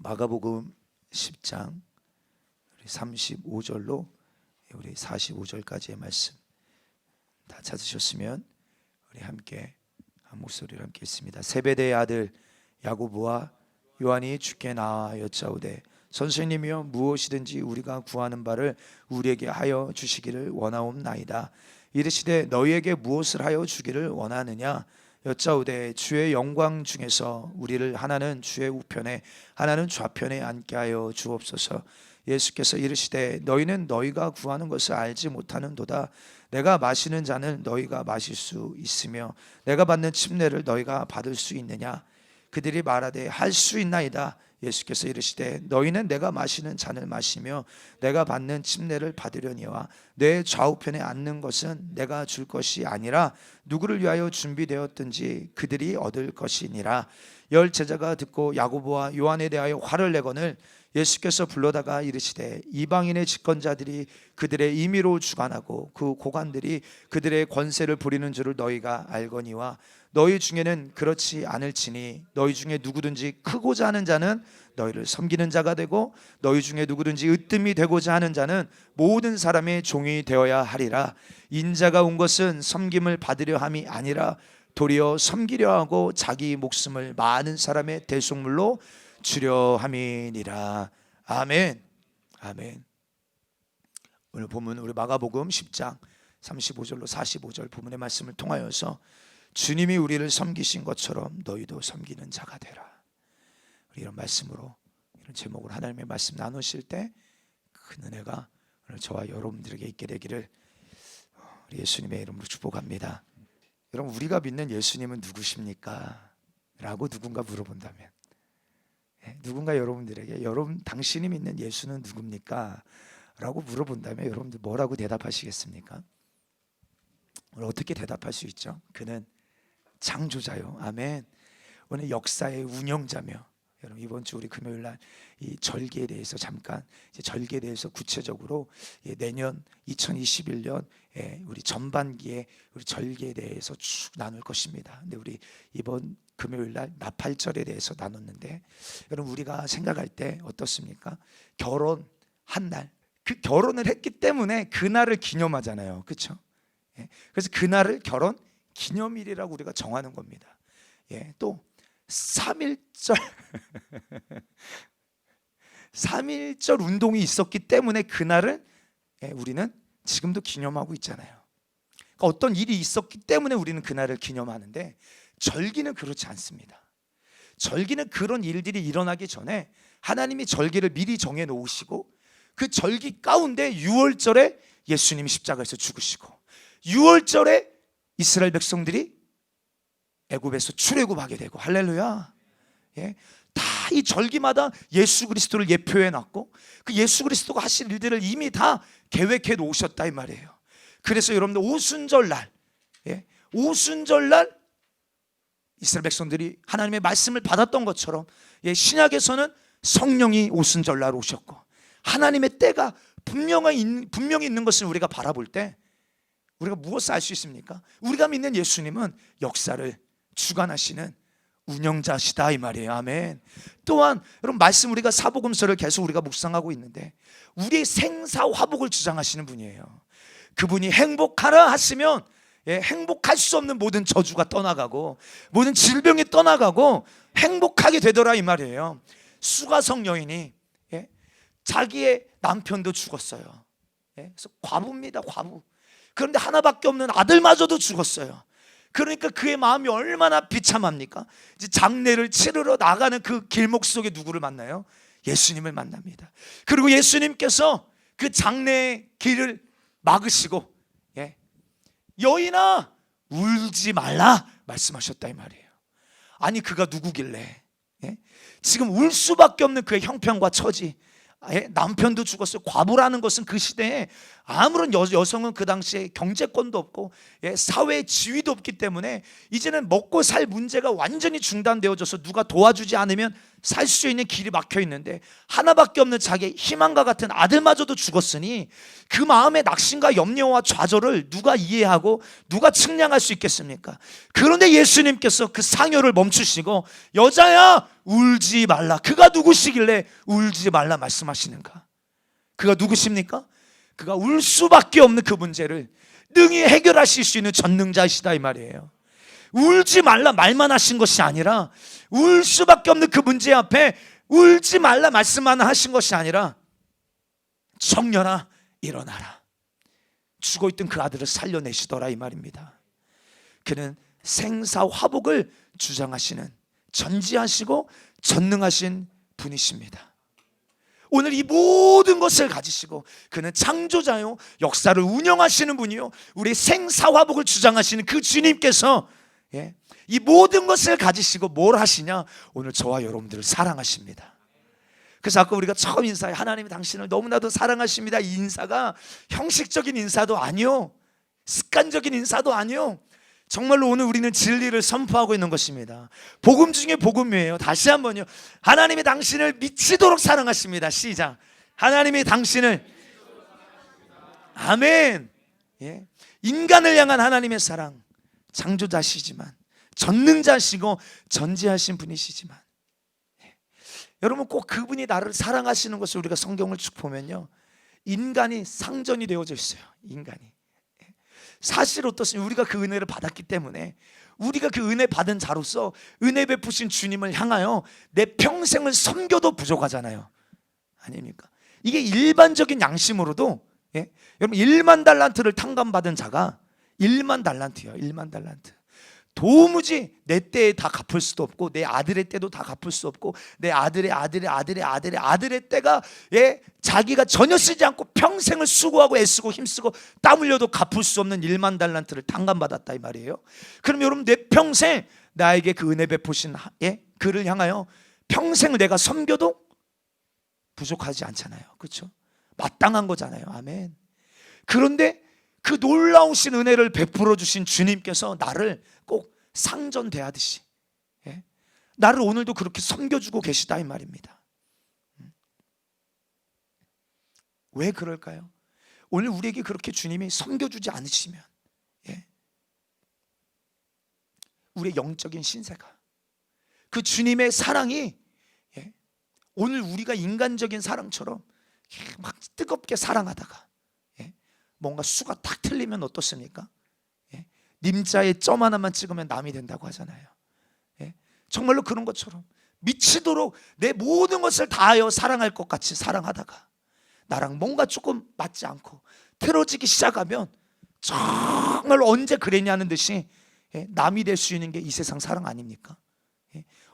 마가복음 10장 35절로 우리 45절까지의 말씀 다 찾으셨으면 우리 함께 한 목소리로 함께 읽습니다. 세베대의 아들 야고보와 요한이 주께 나와 여짜오되 선생님이여 무엇이든지 우리가 구하는 바를 우리에게 하여 주시기를 원하옵나이다. 이르시되 너희에게 무엇을 하여 주기를 원하느냐 여짜오되 주의 영광 중에서 우리를 하나는 주의 우편에 하나는 좌편에 앉게 하여 주옵소서. 예수께서 이르시되 너희는 너희가 구하는 것을 알지 못하는도다. 내가 마시는 잔을 너희가 마실 수 있으며 내가 받는 침례를 너희가 받을 수 있느냐. 그들이 말하되 할 수 있나이다. 예수께서 이르시되 너희는 내가 마시는 잔을 마시며 내가 받는 침례를 받으려니와 내 좌우편에 앉는 것은 내가 줄 것이 아니라 누구를 위하여 준비되었든지 그들이 얻을 것이니라. 열 제자가 듣고 야고보와 요한에 대하여 화를 내거늘 예수께서 불러다가 이르시되 이방인의 집권자들이 그들의 임의로 주관하고 그 고관들이 그들의 권세를 부리는 줄을 너희가 알거니와 너희 중에는 그렇지 않을지니 너희 중에 누구든지 크고자 하는 자는 너희를 섬기는 자가 되고 너희 중에 누구든지 으뜸이 되고자 하는 자는 모든 사람의 종이 되어야 하리라. 인자가 온 것은 섬김을 받으려 함이 아니라 도리어 섬기려 하고 자기 목숨을 많은 사람의 대속물로 주려 함이니라. 아멘. 아멘. 오늘 본문 우리 마가복음 10장 35절로 45절 본문의 말씀을 통하여서 주님이 우리를 섬기신 것처럼 너희도 섬기는 자가 되라. 우리 이런 말씀으로 이런 제목으로 하나님의 말씀 나누실 때 큰 은혜가 오늘 저와 여러분들에게 있게 되기를 우리 예수님의 이름으로 축복합니다. 여러분 우리가 믿는 예수님은 누구십니까? 라고 누군가 물어본다면 누군가 여러분들에게 여러분 당신이 믿는 예수는 누굽니까? 라고 물어본다면 여러분들 뭐라고 대답하시겠습니까? 오늘 어떻게 대답할 수 있죠? 그는 창조자요. 아멘. 오늘 역사의 운영자며 여러분 이번 주 우리 금요일 날 이 절기에 대해서 잠깐 이제 절기에 대해서 구체적으로 내년 2021년 우리 전반기에 우리 절기에 대해서 쭉 나눌 것입니다. 근데 우리 이번 금요일 날 나팔절에 대해서 나눴는데 여러분 우리가 생각할 때 어떻습니까? 결혼한 날 그 결혼을 했기 때문에 그날을 기념하잖아요. 그렇죠? 그래서 그날을 결혼 기념일이라고 우리가 정하는 겁니다. 또 3.1절 3.1절 운동이 있었기 때문에 그날을 우리는 지금도 기념하고 있잖아요. 그러니까 어떤 일이 있었기 때문에 우리는 그날을 기념하는데 절기는 그렇지 않습니다. 절기는 그런 일들이 일어나기 전에 하나님이 절기를 미리 정해 놓으시고 그 절기 가운데 6월절에 예수님이 십자가에서 죽으시고 6월절에 이스라엘 백성들이 애굽에서 출애굽하게 되고 할렐루야. 다 이 절기마다 예수 그리스도를 예표해 놨고 그 예수 그리스도가 하실 일들을 이미 다 계획해 놓으셨다 이 말이에요. 그래서 여러분들 오순절날 오순절날 이스라엘 백성들이 하나님의 말씀을 받았던 것처럼 신약에서는 성령이 오순절날 오셨고 하나님의 때가 분명히 있는 것을 우리가 바라볼 때 우리가 무엇을 알 수 있습니까? 우리가 믿는 예수님은 역사를 주관하시는 운영자시다 이 말이에요. 아멘. 또한 여러분 말씀 우리가 사복음서를 계속 우리가 묵상하고 있는데 우리의 생사화복을 주장하시는 분이에요. 그분이 행복하라 하시면 행복할 수 없는 모든 저주가 떠나가고 모든 질병이 떠나가고 행복하게 되더라 이 말이에요. 수가성 여인이 자기의 남편도 죽었어요. 그래서 과부입니다. 과부. 그런데 하나밖에 없는 아들마저도 죽었어요. 그러니까 그의 마음이 얼마나 비참합니까? 이제 장례를 치르러 나가는 그 길목 속에 누구를 만나요? 예수님을 만납니다. 그리고 예수님께서 그 장례의 길을 막으시고 여인아 울지 말라 말씀하셨다 이 말이에요. 아니 그가 누구길래 지금 울 수밖에 없는 그의 형편과 처지, 남편도 죽었어요. 과부라는 것은 그 시대에 아무런 여성은 그 당시에 경제권도 없고 사회의 지위도 없기 때문에 이제는 먹고 살 문제가 완전히 중단되어져서 누가 도와주지 않으면 살 수 있는 길이 막혀 있는데 하나밖에 없는 자기의 희망과 같은 아들마저도 죽었으니 그 마음의 낙심과 염려와 좌절을 누가 이해하고 누가 측량할 수 있겠습니까? 그런데 예수님께서 그 상여를 멈추시고 여자야 울지 말라. 그가 누구시길래 울지 말라 말씀하시는가? 그가 누구십니까? 그가 울 수밖에 없는 그 문제를 능히 해결하실 수 있는 전능자이시다 이 말이에요. 울지 말라 말만 하신 것이 아니라, 울 수밖에 없는 그 문제 앞에 울지 말라 말씀만 하신 것이 아니라, 청년아 일어나라, 죽어있던 그 아들을 살려내시더라 이 말입니다. 그는 생사화복을 주장하시는 전지하시고 전능하신 분이십니다. 오늘 이 모든 것을 가지시고, 그는 창조자요 역사를 운영하시는 분이요 우리 생사화복을 주장하시는 그 주님께서 이 모든 것을 가지시고 뭘 하시냐? 오늘 저와 여러분들을 사랑하십니다. 그래서 아까 우리가 처음 인사해, 하나님이 당신을 너무나도 사랑하십니다, 이 인사가 형식적인 인사도 아니요, 습관적인 인사도 아니요, 정말로 오늘 우리는 진리를 선포하고 있는 것입니다. 복음 중에 복음이에요. 다시 한번요, 하나님이 당신을 미치도록 사랑하십니다. 시작. 하나님이 당신을, 아멘. 인간을 향한 하나님의 사랑, 창조자시지만 전능자시고 전지하신 분이시지만, 여러분 꼭 그분이 나를 사랑하시는 것을 우리가 성경을 쭉 보면요, 인간이 상전이 되어져 있어요. 인간이. 사실 어떻습니까? 우리가 그 은혜를 받았기 때문에, 우리가 그 은혜 받은 자로서 은혜 베푸신 주님을 향하여 내 평생을 섬겨도 부족하잖아요. 아닙니까? 이게 일반적인 양심으로도, 여러분 1만 달란트를 탕감받은 자가 1만 달란트예요. 1만 달란트. 도무지 내 때에 다 갚을 수도 없고, 내 아들의 때도 다 갚을 수 없고, 내 아들의 때가 자기가 전혀 쓰지 않고 평생을 수고하고 애쓰고 힘쓰고 땀 흘려도 갚을 수 없는 1만 달란트를 탕감받았다 이 말이에요. 그럼 여러분 내 평생 나에게 그 은혜 베푸신 그를 향하여 평생을 내가 섬겨도 부족하지 않잖아요. 그렇죠? 마땅한 거잖아요. 아멘. 그런데 그 놀라우신 은혜를 베풀어 주신 주님께서 나를 꼭 상전 대하듯이 나를 오늘도 그렇게 섬겨주고 계시다 이 말입니다. 왜 그럴까요? 오늘 우리에게 그렇게 주님이 섬겨주지 않으시면 우리의 영적인 신세가, 그 주님의 사랑이 오늘 우리가 인간적인 사랑처럼 막 뜨겁게 사랑하다가 뭔가 수가 탁 틀리면 어떻습니까? 님자에 점 하나만 찍으면 남이 된다고 하잖아요. 정말로 그런 것처럼 미치도록 내 모든 것을 다하여 사랑할 것 같이 사랑하다가 나랑 뭔가 조금 맞지 않고 틀어지기 시작하면 정말 언제 그랬냐는 듯이 남이 될 수 있는 게 이 세상 사랑 아닙니까?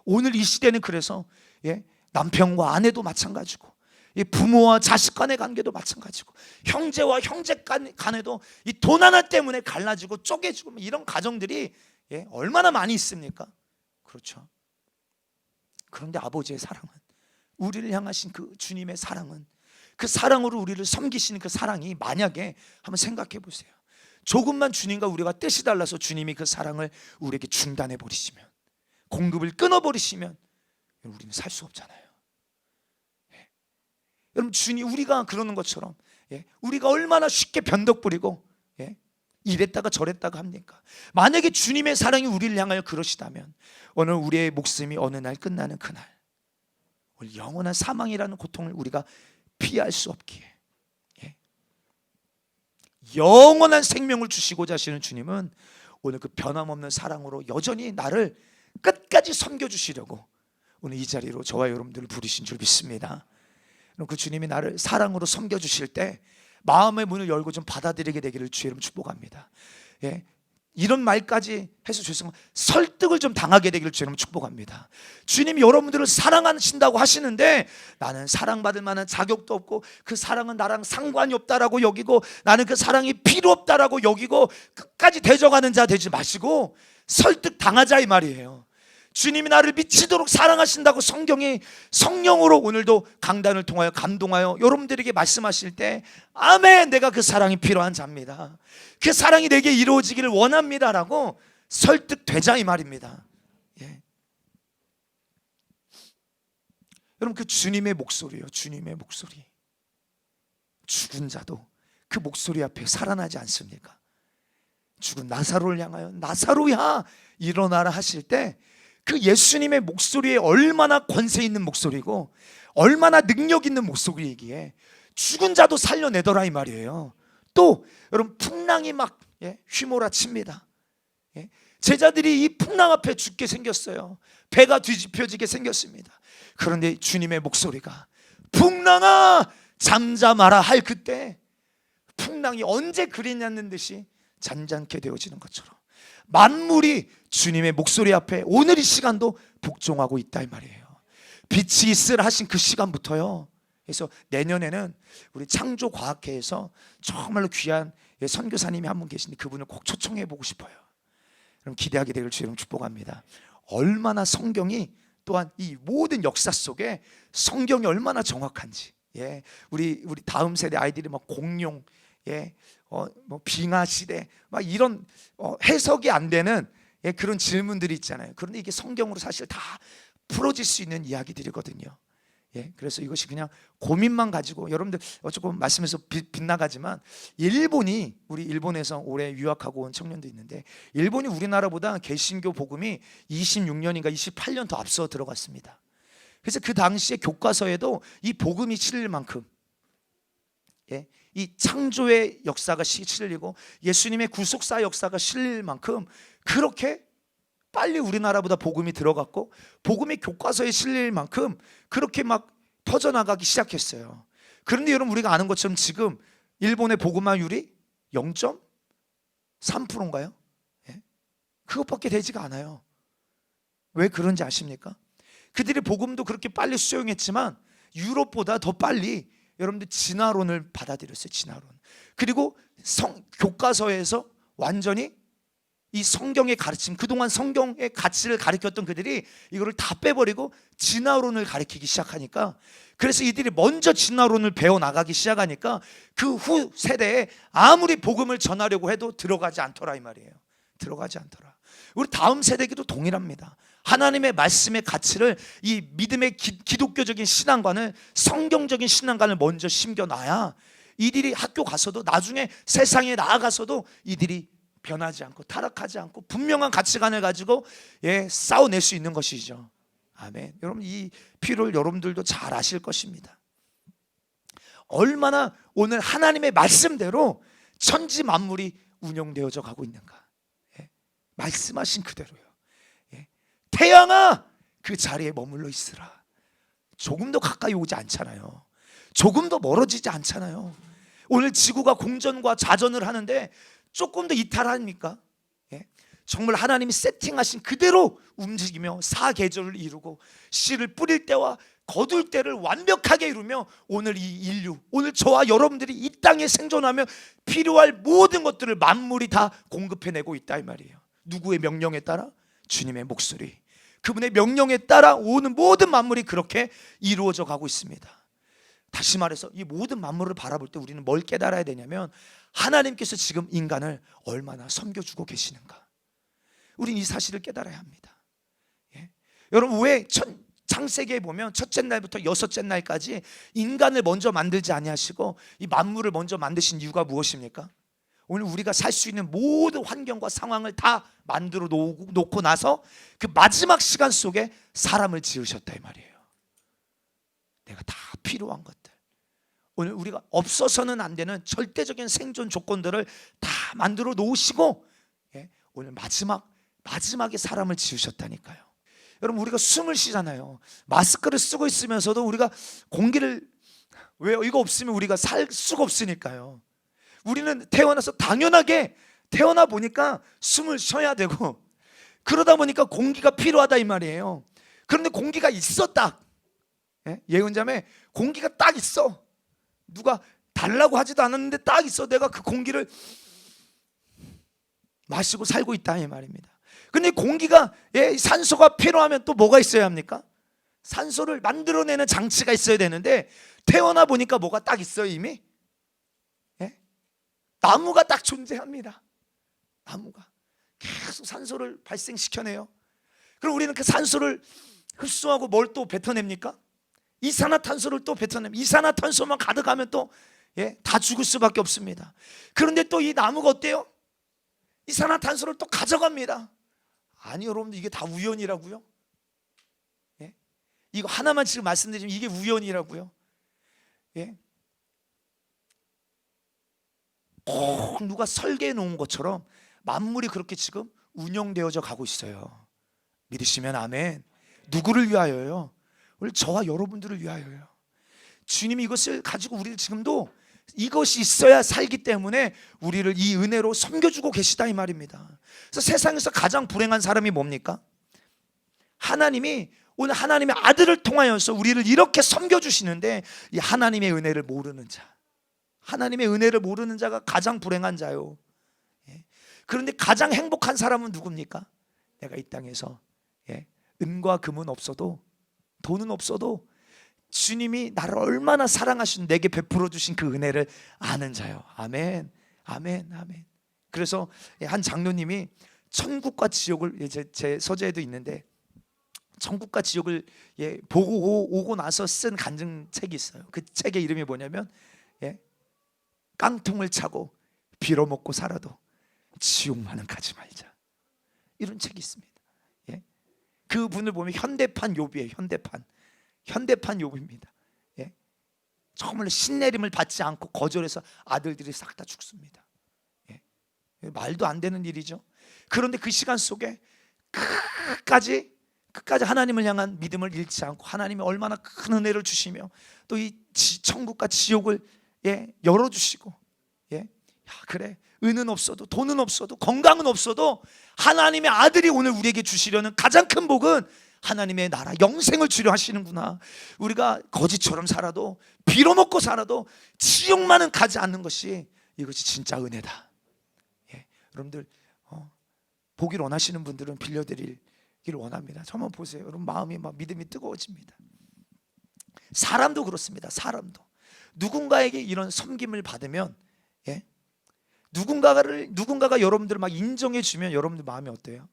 오늘 이 시대는 그래서 남편과 아내도 마찬가지고, 부모와 자식 간의 관계도 마찬가지고, 형제와 형제 간에도 이 돈 하나 때문에 갈라지고 쪼개지고 이런 가정들이 얼마나 많이 있습니까? 그렇죠. 그런데 아버지의 사랑은, 우리를 향하신 그 주님의 사랑은, 그 사랑으로 우리를 섬기시는 그 사랑이, 만약에 한번 생각해 보세요, 조금만 주님과 우리가 뜻이 달라서 주님이 그 사랑을 우리에게 중단해 버리시면, 공급을 끊어 버리시면 우리는 살 수 없잖아요. 여러분 주님, 우리가 그러는 것처럼 우리가 얼마나 쉽게 변덕 부리고 이랬다가 저랬다가 합니까? 만약에 주님의 사랑이 우리를 향하여 그러시다면 오늘 우리의 목숨이 어느 날 끝나는 그날, 오늘 영원한 사망이라는 고통을 우리가 피할 수 없기에 영원한 생명을 주시고자 하시는 주님은 오늘 그 변함없는 사랑으로 여전히 나를 끝까지 섬겨주시려고 오늘 이 자리로 저와 여러분들을 부르신 줄 믿습니다. 그 주님이 나를 사랑으로 섬겨주실 때 마음의 문을 열고 좀 받아들이게 되기를 주의 이름 축복합니다. 이런 말까지 해서 죄송합니다. 설득을 좀 당하게 되기를 주의 이름 축복합니다. 주님이 여러분들을 사랑하신다고 하시는데 나는 사랑받을 만한 자격도 없고, 그 사랑은 나랑 상관이 없다라고 여기고, 나는 그 사랑이 필요 없다라고 여기고 끝까지 대적하는 자 되지 마시고 설득 당하자 이 말이에요. 주님이 나를 미치도록 사랑하신다고 성경이 성령으로 오늘도 강단을 통하여 감동하여 여러분들에게 말씀하실 때, 아멘, 내가 그 사랑이 필요한 자입니다, 그 사랑이 내게 이루어지기를 원합니다라고 설득되자 이 말입니다. 여러분 그 주님의 목소리요, 주님의 목소리, 죽은 자도 그 목소리 앞에 살아나지 않습니까? 죽은 나사로를 향하여 나사로야 일어나라 하실 때 그 예수님의 목소리에 얼마나 권세 있는 목소리고 얼마나 능력 있는 목소리이기에 죽은 자도 살려내더라 이 말이에요. 또 여러분 풍랑이 막 휘몰아칩니다. 제자들이 이 풍랑 앞에 죽게 생겼어요. 배가 뒤집혀지게 생겼습니다. 그런데 주님의 목소리가 풍랑아 잠잠하라 할 그때 풍랑이 언제 그리냐는 듯이 잔잔케 되어지는 것처럼 만물이 주님의 목소리 앞에 오늘 이 시간도 복종하고 있다 이 말이에요. 빛이 있으라 하신 그 시간부터요. 그래서 내년에는 우리 창조과학회에서 정말로 귀한 선교사님이 한 분 계신데 그분을 꼭 초청해 보고 싶어요. 그럼 기대하게 되길 주님 축복합니다. 얼마나 성경이 또한 이 모든 역사 속에 성경이 얼마나 정확한지. 우리 다음 세대 아이들이 막 공룡, 뭐 빙하 시대, 막 이런 해석이 안 되는 그런 질문들이 있잖아요. 그런데 이게 성경으로 사실 다 풀어질 수 있는 이야기들이거든요. 그래서 이것이 그냥 고민만 가지고 여러분들 조금 말씀에서 빗나가지만 우리 일본에서 올해 유학하고 온 청년도 있는데 일본이 우리나라보다 개신교 복음이 26년인가 28년 더 앞서 들어갔습니다. 그래서 그 당시에 교과서에도 이 복음이 실릴 만큼 이 창조의 역사가 실리고 예수님의 구속사 역사가 실릴 만큼 그렇게 빨리 우리나라보다 복음이 들어갔고 복음이 교과서에 실릴 만큼 그렇게 막 퍼져나가기 시작했어요. 그런데 여러분 우리가 아는 것처럼 지금 일본의 복음화율이 0.3%인가요? 그것밖에 되지가 않아요. 왜 그런지 아십니까? 그들이 복음도 그렇게 빨리 수용했지만 유럽보다 더 빨리 여러분들 진화론을 받아들였어요. 진화론. 그리고 교과서에서 완전히 이 성경의 가르침, 그동안 성경의 가치를 가르쳤던 그들이 이거를 다 빼버리고 진화론을 가르치기 시작하니까, 그래서 이들이 먼저 진화론을 배워나가기 시작하니까 그 후 세대에 아무리 복음을 전하려고 해도 들어가지 않더라 이 말이에요. 들어가지 않더라. 우리 다음 세대에도 동일합니다. 하나님의 말씀의 가치를, 이 믿음의 기독교적인 신앙관을, 성경적인 신앙관을 먼저 심겨놔야 이들이 학교 가서도 나중에 세상에 나아가서도 이들이 변하지 않고 타락하지 않고 분명한 가치관을 가지고 싸워낼 수 있는 것이죠. 아멘. 여러분 이 필요를 여러분들도 잘 아실 것입니다. 얼마나 오늘 하나님의 말씀대로 천지 만물이 운영되어져 가고 있는가. 말씀하신 그대로요. 태양아 그 자리에 머물러 있으라. 조금도 가까이 오지 않잖아요. 조금도 멀어지지 않잖아요. 오늘 지구가 공전과 자전을 하는데 조금 더 이탈합니까? 정말 하나님이 세팅하신 그대로 움직이며 사계절을 이루고 씨를 뿌릴 때와 거둘 때를 완벽하게 이루며 오늘 이 인류, 오늘 저와 여러분들이 이 땅에 생존하며 필요할 모든 것들을 만물이 다 공급해내고 있다 이 말이에요. 누구의 명령에 따라? 주님의 목소리, 그분의 명령에 따라 오는 모든 만물이 그렇게 이루어져 가고 있습니다. 다시 말해서 이 모든 만물을 바라볼 때 우리는 뭘 깨달아야 되냐면 하나님께서 지금 인간을 얼마나 섬겨주고 계시는가. 우리는 이 사실을 깨달아야 합니다. 여러분 왜 창세기에 보면 첫째 날부터 여섯째 날까지 인간을 먼저 만들지 아니하시고 이 만물을 먼저 만드신 이유가 무엇입니까? 오늘 우리가 살 수 있는 모든 환경과 상황을 다 만들어 놓고 나서 그 마지막 시간 속에 사람을 지으셨다 이 말이에요. 내가 다 필요한 것들, 오늘 우리가 없어서는 안 되는 절대적인 생존 조건들을 다 만들어 놓으시고 오늘 마지막에 사람을 지으셨다니까요. 여러분 우리가 숨을 쉬잖아요. 마스크를 쓰고 있으면서도 우리가 공기를, 왜요? 이거 없으면 우리가 살 수가 없으니까요. 우리는 태어나서 당연하게 태어나 보니까 숨을 쉬어야 되고 그러다 보니까 공기가 필요하다 이 말이에요. 그런데 공기가 있어 딱. 예언자매 공기가 딱 있어. 누가 달라고 하지도 않았는데 딱 있어. 내가 그 공기를 마시고 살고 있다 이 말입니다. 근데 공기가 산소가 필요하면 또 뭐가 있어야 합니까? 산소를 만들어내는 장치가 있어야 되는데 태어나 보니까 뭐가 딱 있어요 이미? 나무가 딱 존재합니다. 나무가 계속 산소를 발생시켜내요. 그럼 우리는 그 산소를 흡수하고 뭘 또 뱉어냅니까? 이산화탄소를 또 뱉어냅니다. 이산화탄소만 가득하면 또 다 죽을 수밖에 없습니다. 그런데 또 이 나무가 어때요? 이산화탄소를 또 가져갑니다. 아니 여러분들 이게 다 우연이라고요? 이거 하나만 지금 말씀드리면 이게 우연이라고요. 예? 꼭 누가 설계해 놓은 것처럼 만물이 그렇게 지금 운영되어져 가고 있어요. 믿으시면 아멘. 누구를 위하여요? 오늘 저와 여러분들을 위하여요. 주님이 이것을 가지고 우리를 지금도 이것이 있어야 살기 때문에 우리를 이 은혜로 섬겨주고 계시다 이 말입니다. 그래서 세상에서 가장 불행한 사람이 뭡니까? 하나님이 오늘 하나님의 아들을 통하여서 우리를 이렇게 섬겨주시는데 이 하나님의 은혜를 모르는 자, 하나님의 은혜를 모르는 자가 가장 불행한 자요. 그런데 가장 행복한 사람은 누굽니까? 내가 이 땅에서 은과 금은 없어도, 돈은 없어도 주님이 나를 얼마나 사랑하신, 내게 베풀어 주신 그 은혜를 아는 자요. 아멘, 아멘, 아멘. 그래서 한 장로님이 천국과 지옥을, 제 서재에도 있는데 천국과 지옥을 보고 오고 나서 쓴 간증책이 있어요. 그 책의 이름이 뭐냐면 깡통을 차고 빌어먹고 살아도 지옥만은 가지 말자, 이런 책이 있습니다. 그 분을 보면 현대판 욥이에요. 현대판 욥입니다. 정말 신내림을 받지 않고 거절해서 아들들이 싹 다 죽습니다. 말도 안 되는 일이죠. 그런데 그 시간 속에 끝까지 하나님을 향한 믿음을 잃지 않고 하나님이 얼마나 큰 은혜를 주시며 또 이 천국과 지옥을 열어주시고, 그래, 은은 없어도 돈은 없어도 건강은 없어도 하나님의 아들이 오늘 우리에게 주시려는 가장 큰 복은 하나님의 나라 영생을 주려 하시는구나. 우리가 거지처럼 살아도 빌어먹고 살아도 지옥만은 가지 않는 것이, 이것이 진짜 은혜다. 여러분들 보기를 원하시는 분들은 빌려드리길 원합니다. 저만 보세요. 여러분 마음이 막 믿음이 뜨거워집니다. 사람도 그렇습니다. 사람도 누군가에게 이런 섬김을 받으면 누군가가 여러분들을 막 인정해 주면 여러분들 마음이 어때요?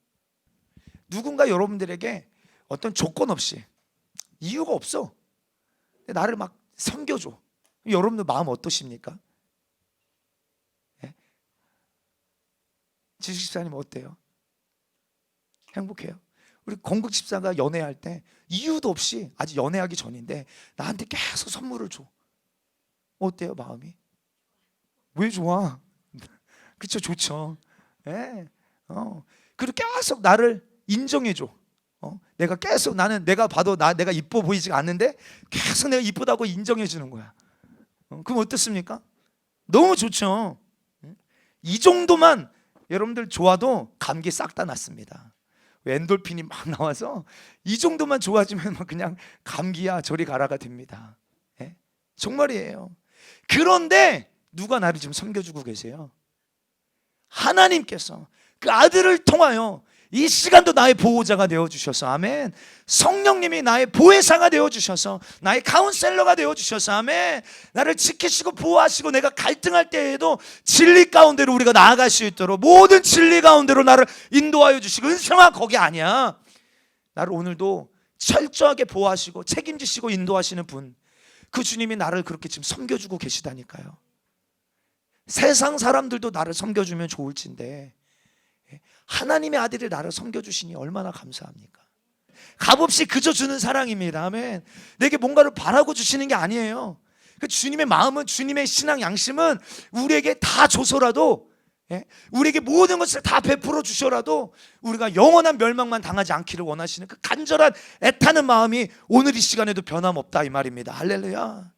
누군가 여러분들에게 어떤 조건 없이, 이유가 없어, 나를 막 섬겨줘. 여러분들 마음 어떠십니까? 지식 집사님 어때요? 행복해요? 우리 건국 집사가 연애할 때 이유도 없이, 아직 연애하기 전인데 나한테 계속 선물을 줘. 어때요 마음이? 왜 좋아? 그쵸, 좋죠. 그리고 계속 나를 인정해줘. 내가 계속, 내가 봐도 내가 이뻐 보이지가 않는데 계속 내가 이쁘다고 인정해주는 거야. 그럼 어떻습니까? 너무 좋죠. 이 정도만 여러분들 좋아도 감기 싹 다 났습니다. 엔돌핀이 막 나와서 이 정도만 좋아지면 그냥 감기야 저리 가라가 됩니다. 정말이에요. 그런데 누가 나를 지금 섬겨주고 계세요? 하나님께서 그 아들을 통하여 이 시간도 나의 보호자가 되어주셔서, 아멘. 성령님이 나의 보혜사가 되어주셔서, 나의 카운셀러가 되어주셔서, 아멘. 나를 지키시고 보호하시고, 내가 갈등할 때에도 진리 가운데로 우리가 나아갈 수 있도록 모든 진리 가운데로 나를 인도하여 주시고, 은성아 거기 아니야, 나를 오늘도 철저하게 보호하시고 책임지시고 인도하시는 분, 그 주님이 나를 그렇게 지금 섬겨주고 계시다니까요. 세상 사람들도 나를 섬겨주면 좋을진데 하나님의 아들이 나를 섬겨주시니 얼마나 감사합니까? 값없이 그저 주는 사랑입니다. 아멘. 내게 뭔가를 바라고 주시는 게 아니에요. 그 주님의 마음은, 주님의 신앙 양심은 우리에게 다 줘서라도, 우리에게 모든 것을 다 베풀어 주셔라도 우리가 영원한 멸망만 당하지 않기를 원하시는 그 간절한 애타는 마음이 오늘 이 시간에도 변함없다 이 말입니다. 할렐루야.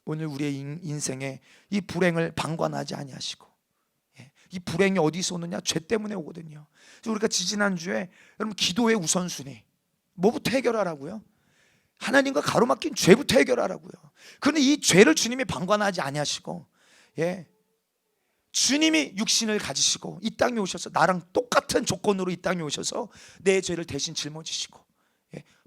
오늘 우리의 인생에 이 불행을 방관하지 아니하시고, 이 불행이 어디서 오느냐? 죄 때문에 오거든요. 그래서 우리가 지지난주에 여러분 기도의 우선순위 뭐부터 해결하라고요? 하나님과 가로막힌 죄부터 해결하라고요. 그런데 이 죄를 주님이 방관하지 아니하시고, 주님이 육신을 가지시고 이 땅에 오셔서 나랑 똑같은 조건으로 이 땅에 오셔서 내 죄를 대신 짊어지시고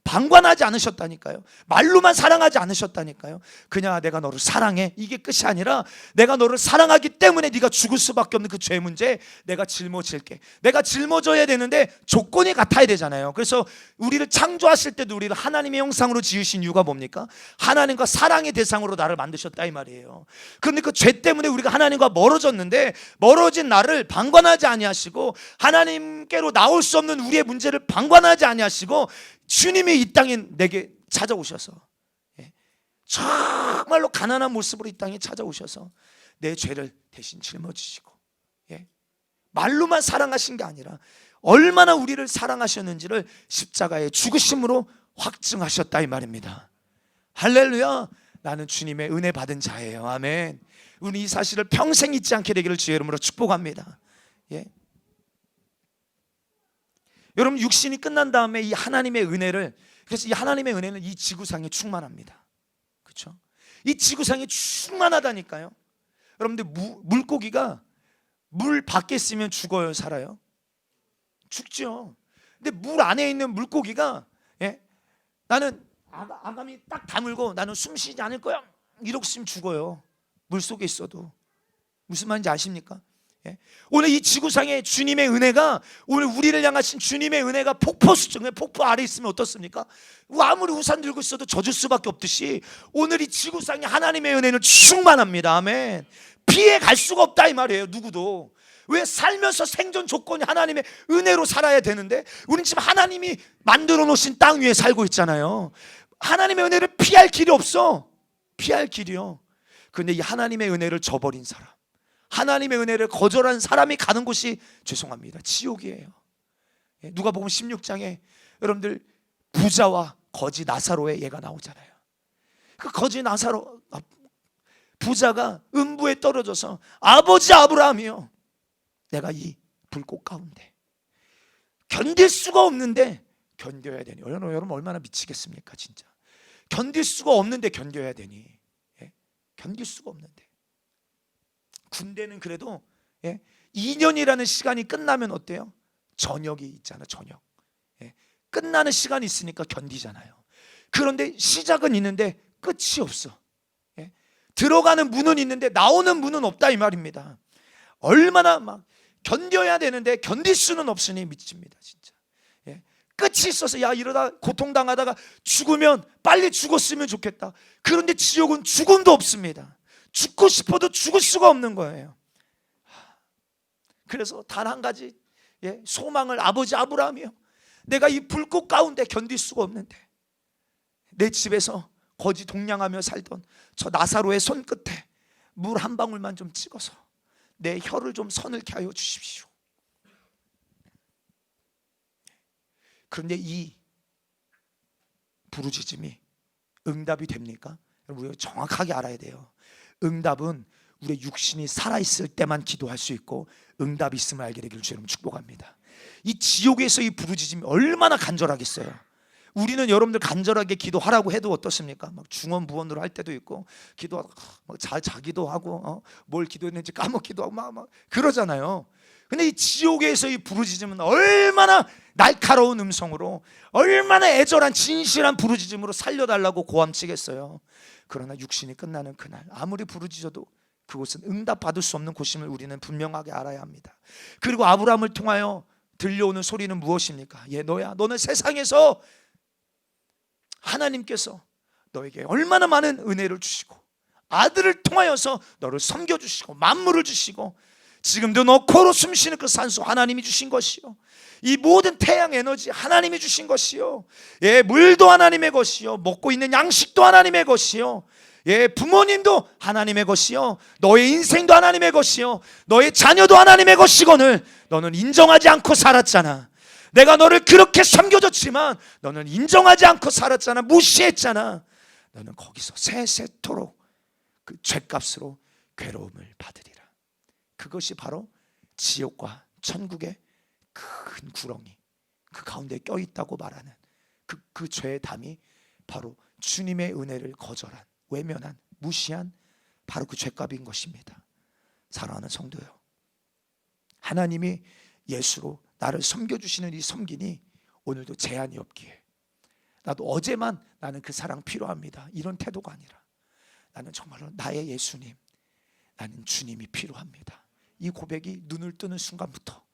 방관하지 않으셨다니까요. 말로만 사랑하지 않으셨다니까요. 그냥 내가 너를 사랑해, 이게 끝이 아니라 내가 너를 사랑하기 때문에 네가 죽을 수밖에 없는 그 죄 문제 내가 짊어질게. 내가 짊어져야 되는데 조건이 같아야 되잖아요. 그래서 우리를 창조하실 때도 우리를 하나님의 형상으로 지으신 이유가 뭡니까? 하나님과 사랑의 대상으로 나를 만드셨다 이 말이에요. 그런데 그 죄 때문에 우리가 하나님과 멀어졌는데, 멀어진 나를 방관하지 아니하시고 하나님께로 나올 수 없는 우리의 문제를 방관하지 아니하시고 주님이 이 땅에 내게 찾아오셔서, 정말로 가난한 모습으로 이 땅에 찾아오셔서 내 죄를 대신 짊어지시고, 말로만 사랑하신 게 아니라 얼마나 우리를 사랑하셨는지를 십자가의 죽으심으로 확증하셨다 이 말입니다. 할렐루야. 나는 주님의 은혜 받은 자예요. 아멘. 우리 이 사실을 평생 잊지 않게 되기를 주의 이름으로 축복합니다. 여러분, 육신이 끝난 다음에 이 하나님의 은혜를, 그래서 이 하나님의 은혜는 이 지구상에 충만합니다. 그렇죠? 이 지구상에 충만하다니까요. 여러분들, 물고기가 물 밖에 있으면 죽어요, 살아요? 죽죠. 근데 물 안에 있는 물고기가, 나는 아감이 딱 다물고 나는 숨 쉬지 않을 거야, 이러고 있으면 죽어요. 물 속에 있어도. 무슨 말인지 아십니까? 오늘 이 지구상에 주님의 은혜가, 오늘 우리를 향하신 주님의 은혜가 폭포 수준에, 폭포 아래 있으면 어떻습니까? 아무리 우산 들고 있어도 젖을 수밖에 없듯이 오늘 이 지구상에 하나님의 은혜는 충만합니다. 아멘. 피해 갈 수가 없다 이 말이에요. 누구도. 왜? 살면서 생존 조건이 하나님의 은혜로 살아야 되는데 우리는 지금 하나님이 만들어 놓으신 땅 위에 살고 있잖아요. 하나님의 은혜를 피할 길이 없어. 피할 길이요. 그런데 이 하나님의 은혜를 저버린 사람, 하나님의 은혜를 거절한 사람이 가는 곳이, 죄송합니다, 지옥이에요. 누가복음 16장에 여러분들 부자와 거지 나사로의 예가 나오잖아요. 그 거지 나사로, 부자가 음부에 떨어져서 아버지 아브라함이요, 내가 이 불꽃 가운데 견딜 수가 없는데 견뎌야 되니. 여러분 얼마나 미치겠습니까 진짜. 견딜 수가 없는데 견뎌야 되니. 견딜 수가 없는데. 군대는 그래도 2년이라는 시간이 끝나면 어때요? 저녁이 있잖아, 저녁. 끝나는 시간이 있으니까 견디잖아요. 그런데 시작은 있는데 끝이 없어. 들어가는 문은 있는데 나오는 문은 없다 이 말입니다. 얼마나 막 견뎌야 되는데 견딜 수는 없으니 미칩니다 진짜. 끝이 있어서, 야, 이러다 고통당하다가 죽으면 빨리 죽었으면 좋겠다. 그런데 지옥은 죽음도 없습니다. 죽고 싶어도 죽을 수가 없는 거예요. 그래서 단 한 가지 소망을, 아버지 아브라함이요, 내가 이 불꽃 가운데 견딜 수가 없는데 내 집에서 거지 동냥하며 살던 저 나사로의 손끝에 물 한 방울만 좀 찍어서 내 혀를 좀 서늘케 하여 주십시오. 그런데 이 부르짖음이 응답이 됩니까? 우리가 정확하게 알아야 돼요. 응답은 우리의 육신이 살아있을 때만 기도할 수 있고, 응답이 있음을 알게 되기를 주님 축복합니다. 이 지옥에서 이 부르짖음이 얼마나 간절하겠어요. 우리는 여러분들 간절하게 기도하라고 해도 어떻습니까? 막 중언부언으로 할 때도 있고, 기도하다가 막 자기도 하고, 뭘 기도했는지 까먹기도 하고 막 그러잖아요. 근데 이 지옥에서 이 부르짖음은 얼마나 날카로운 음성으로, 얼마나 애절한 진실한 부르짖음으로 살려달라고 고함치겠어요. 그러나 육신이 끝나는 그날 아무리 부르짖어도 그곳은 응답받을 수 없는 곳임을 우리는 분명하게 알아야 합니다. 그리고 아브라함을 통하여 들려오는 소리는 무엇입니까? 너야, 너는 세상에서 하나님께서 너에게 얼마나 많은 은혜를 주시고 아들을 통하여서 너를 섬겨주시고 만물을 주시고, 지금도 너 코로 숨쉬는 그 산소 하나님이 주신 것이요, 이 모든 태양 에너지 하나님이 주신 것이요, 물도 하나님의 것이요, 먹고 있는 양식도 하나님의 것이요, 부모님도 하나님의 것이요, 너의 인생도 하나님의 것이요, 너의 자녀도 하나님의 것이거늘 너는 인정하지 않고 살았잖아. 내가 너를 그렇게 섬겨줬지만 너는 인정하지 않고 살았잖아. 무시했잖아. 너는 거기서 세세토록 그 죗값으로 괴로움을 받으리라. 그것이 바로 지옥과 천국의 큰 구렁이, 그 가운데 껴있다고 말하는 그 죄의 담이 바로 주님의 은혜를 거절한, 외면한, 무시한 바로 그 죗값인 것입니다. 사랑하는 성도요, 하나님이 예수로 나를 섬겨주시는 이 섬김이 오늘도 제한이 없기에 나도 어제만 나는 그 사랑 필요합니다, 이런 태도가 아니라 나는 정말로 나의 예수님, 나는 주님이 필요합니다. 이 고백이 눈을 뜨는 순간부터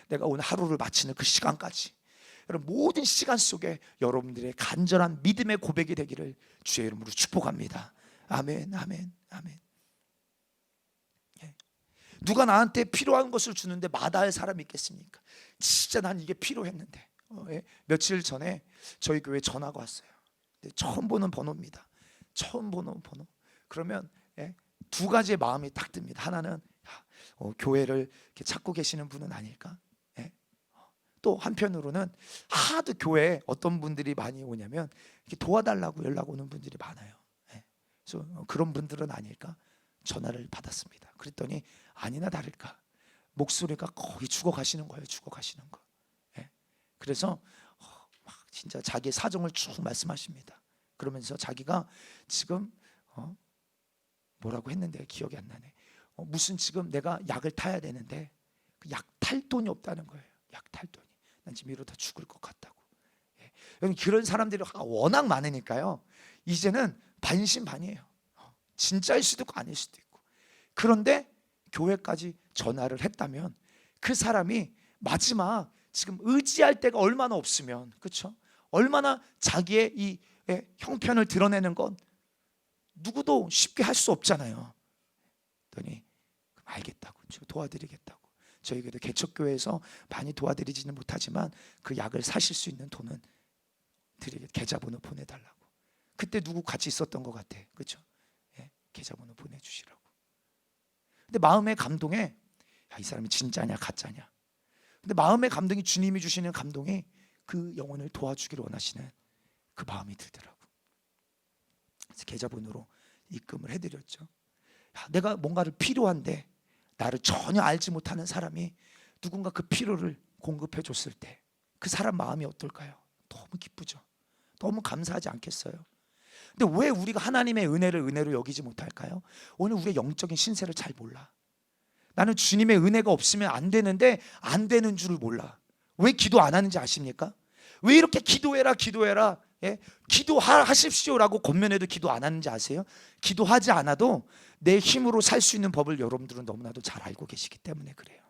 내가 오늘 하루를 마치는 그 시간까지, 여러분 모든 시간 속에 여러분들의 간절한 믿음의 고백이 되기를 주의 이름으로 축복합니다. 아멘, 아멘, 아멘. 예. 누가 나한테 필요한 것을 주는데 마다할 사람이 있겠습니까? 진짜 난 이게 필요했는데. 예. 며칠 전에 저희 교회 전화가 왔어요. 처음 보는 번호입니다. 처음 보는 번호. 그러면 예, 두 가지의 마음이 딱 듭니다. 하나는 교회를 이렇게 찾고 계시는 분은 아닐까? 예. 또 한편으로는 하도 교회에 어떤 분들이 많이 오냐면 이렇게 도와달라고 연락 오는 분들이 많아요. 예. 그래서 그런 분들은 아닐까? 전화를 받았습니다. 그랬더니 아니나 다를까 목소리가 거의 죽어가시는 거예요. 죽어가시는 거. 예. 그래서 막 진짜 자기의 사정을 쭉 말씀하십니다. 그러면서 자기가 지금 뭐라고 했는데 기억이 안 나네. 무슨 지금 내가 약을 타야 되는데 그 약 탈 돈이 없다는 거예요. 약 탈 돈이. 난 지금 이러다 죽을 것 같다고. 예. 여러분 그런 사람들이 워낙 많으니까요. 이제는 반신반의해요. 진짜일 수도 있고 아닐 수도 있고. 그런데 교회까지 전화를 했다면 그 사람이 마지막 지금 의지할 데가 얼마나 없으면, 그렇죠? 얼마나 자기의 이 형편을 드러내는 건 누구도 쉽게 할 수 없잖아요. 그랬더니 알겠다고, 도와드리겠다고. 저희도 개척교회에서 많이 도와드리지는 못하지만 그 약을 사실 수 있는 돈은 드리겠, 계좌번호 보내달라고. 그때 누구 같이 있었던 것 같아, 그렇죠? 예, 계좌번호 보내주시라고. 근데 마음의 감동에 야, 이 사람이 진짜냐 가짜냐. 근데 마음의 감동이 주님이 주시는 감동이 그 영혼을 도와주기를 원하시는 그 마음이 들더라고. 그래서 계좌번호로 입금을 해드렸죠. 야, 내가 뭔가를 필요한데 나를 전혀 알지 못하는 사람이 누군가 그 필요를 공급해 줬을 때 그 사람 마음이 어떨까요? 너무 기쁘죠. 너무 감사하지 않겠어요? 근데 왜 우리가 하나님의 은혜를 은혜로 여기지 못할까요? 오늘 우리의 영적인 신세를 잘 몰라. 나는 주님의 은혜가 없으면 안 되는데 안 되는 줄을 몰라. 왜 기도 안 하는지 아십니까? 왜 이렇게 기도해라 기도해라, 예? 기도하십시오라고 권면해도 기도 안 하는지 아세요? 기도하지 않아도 내 힘으로 살 수 있는 법을 여러분들은 너무나도 잘 알고 계시기 때문에 그래요.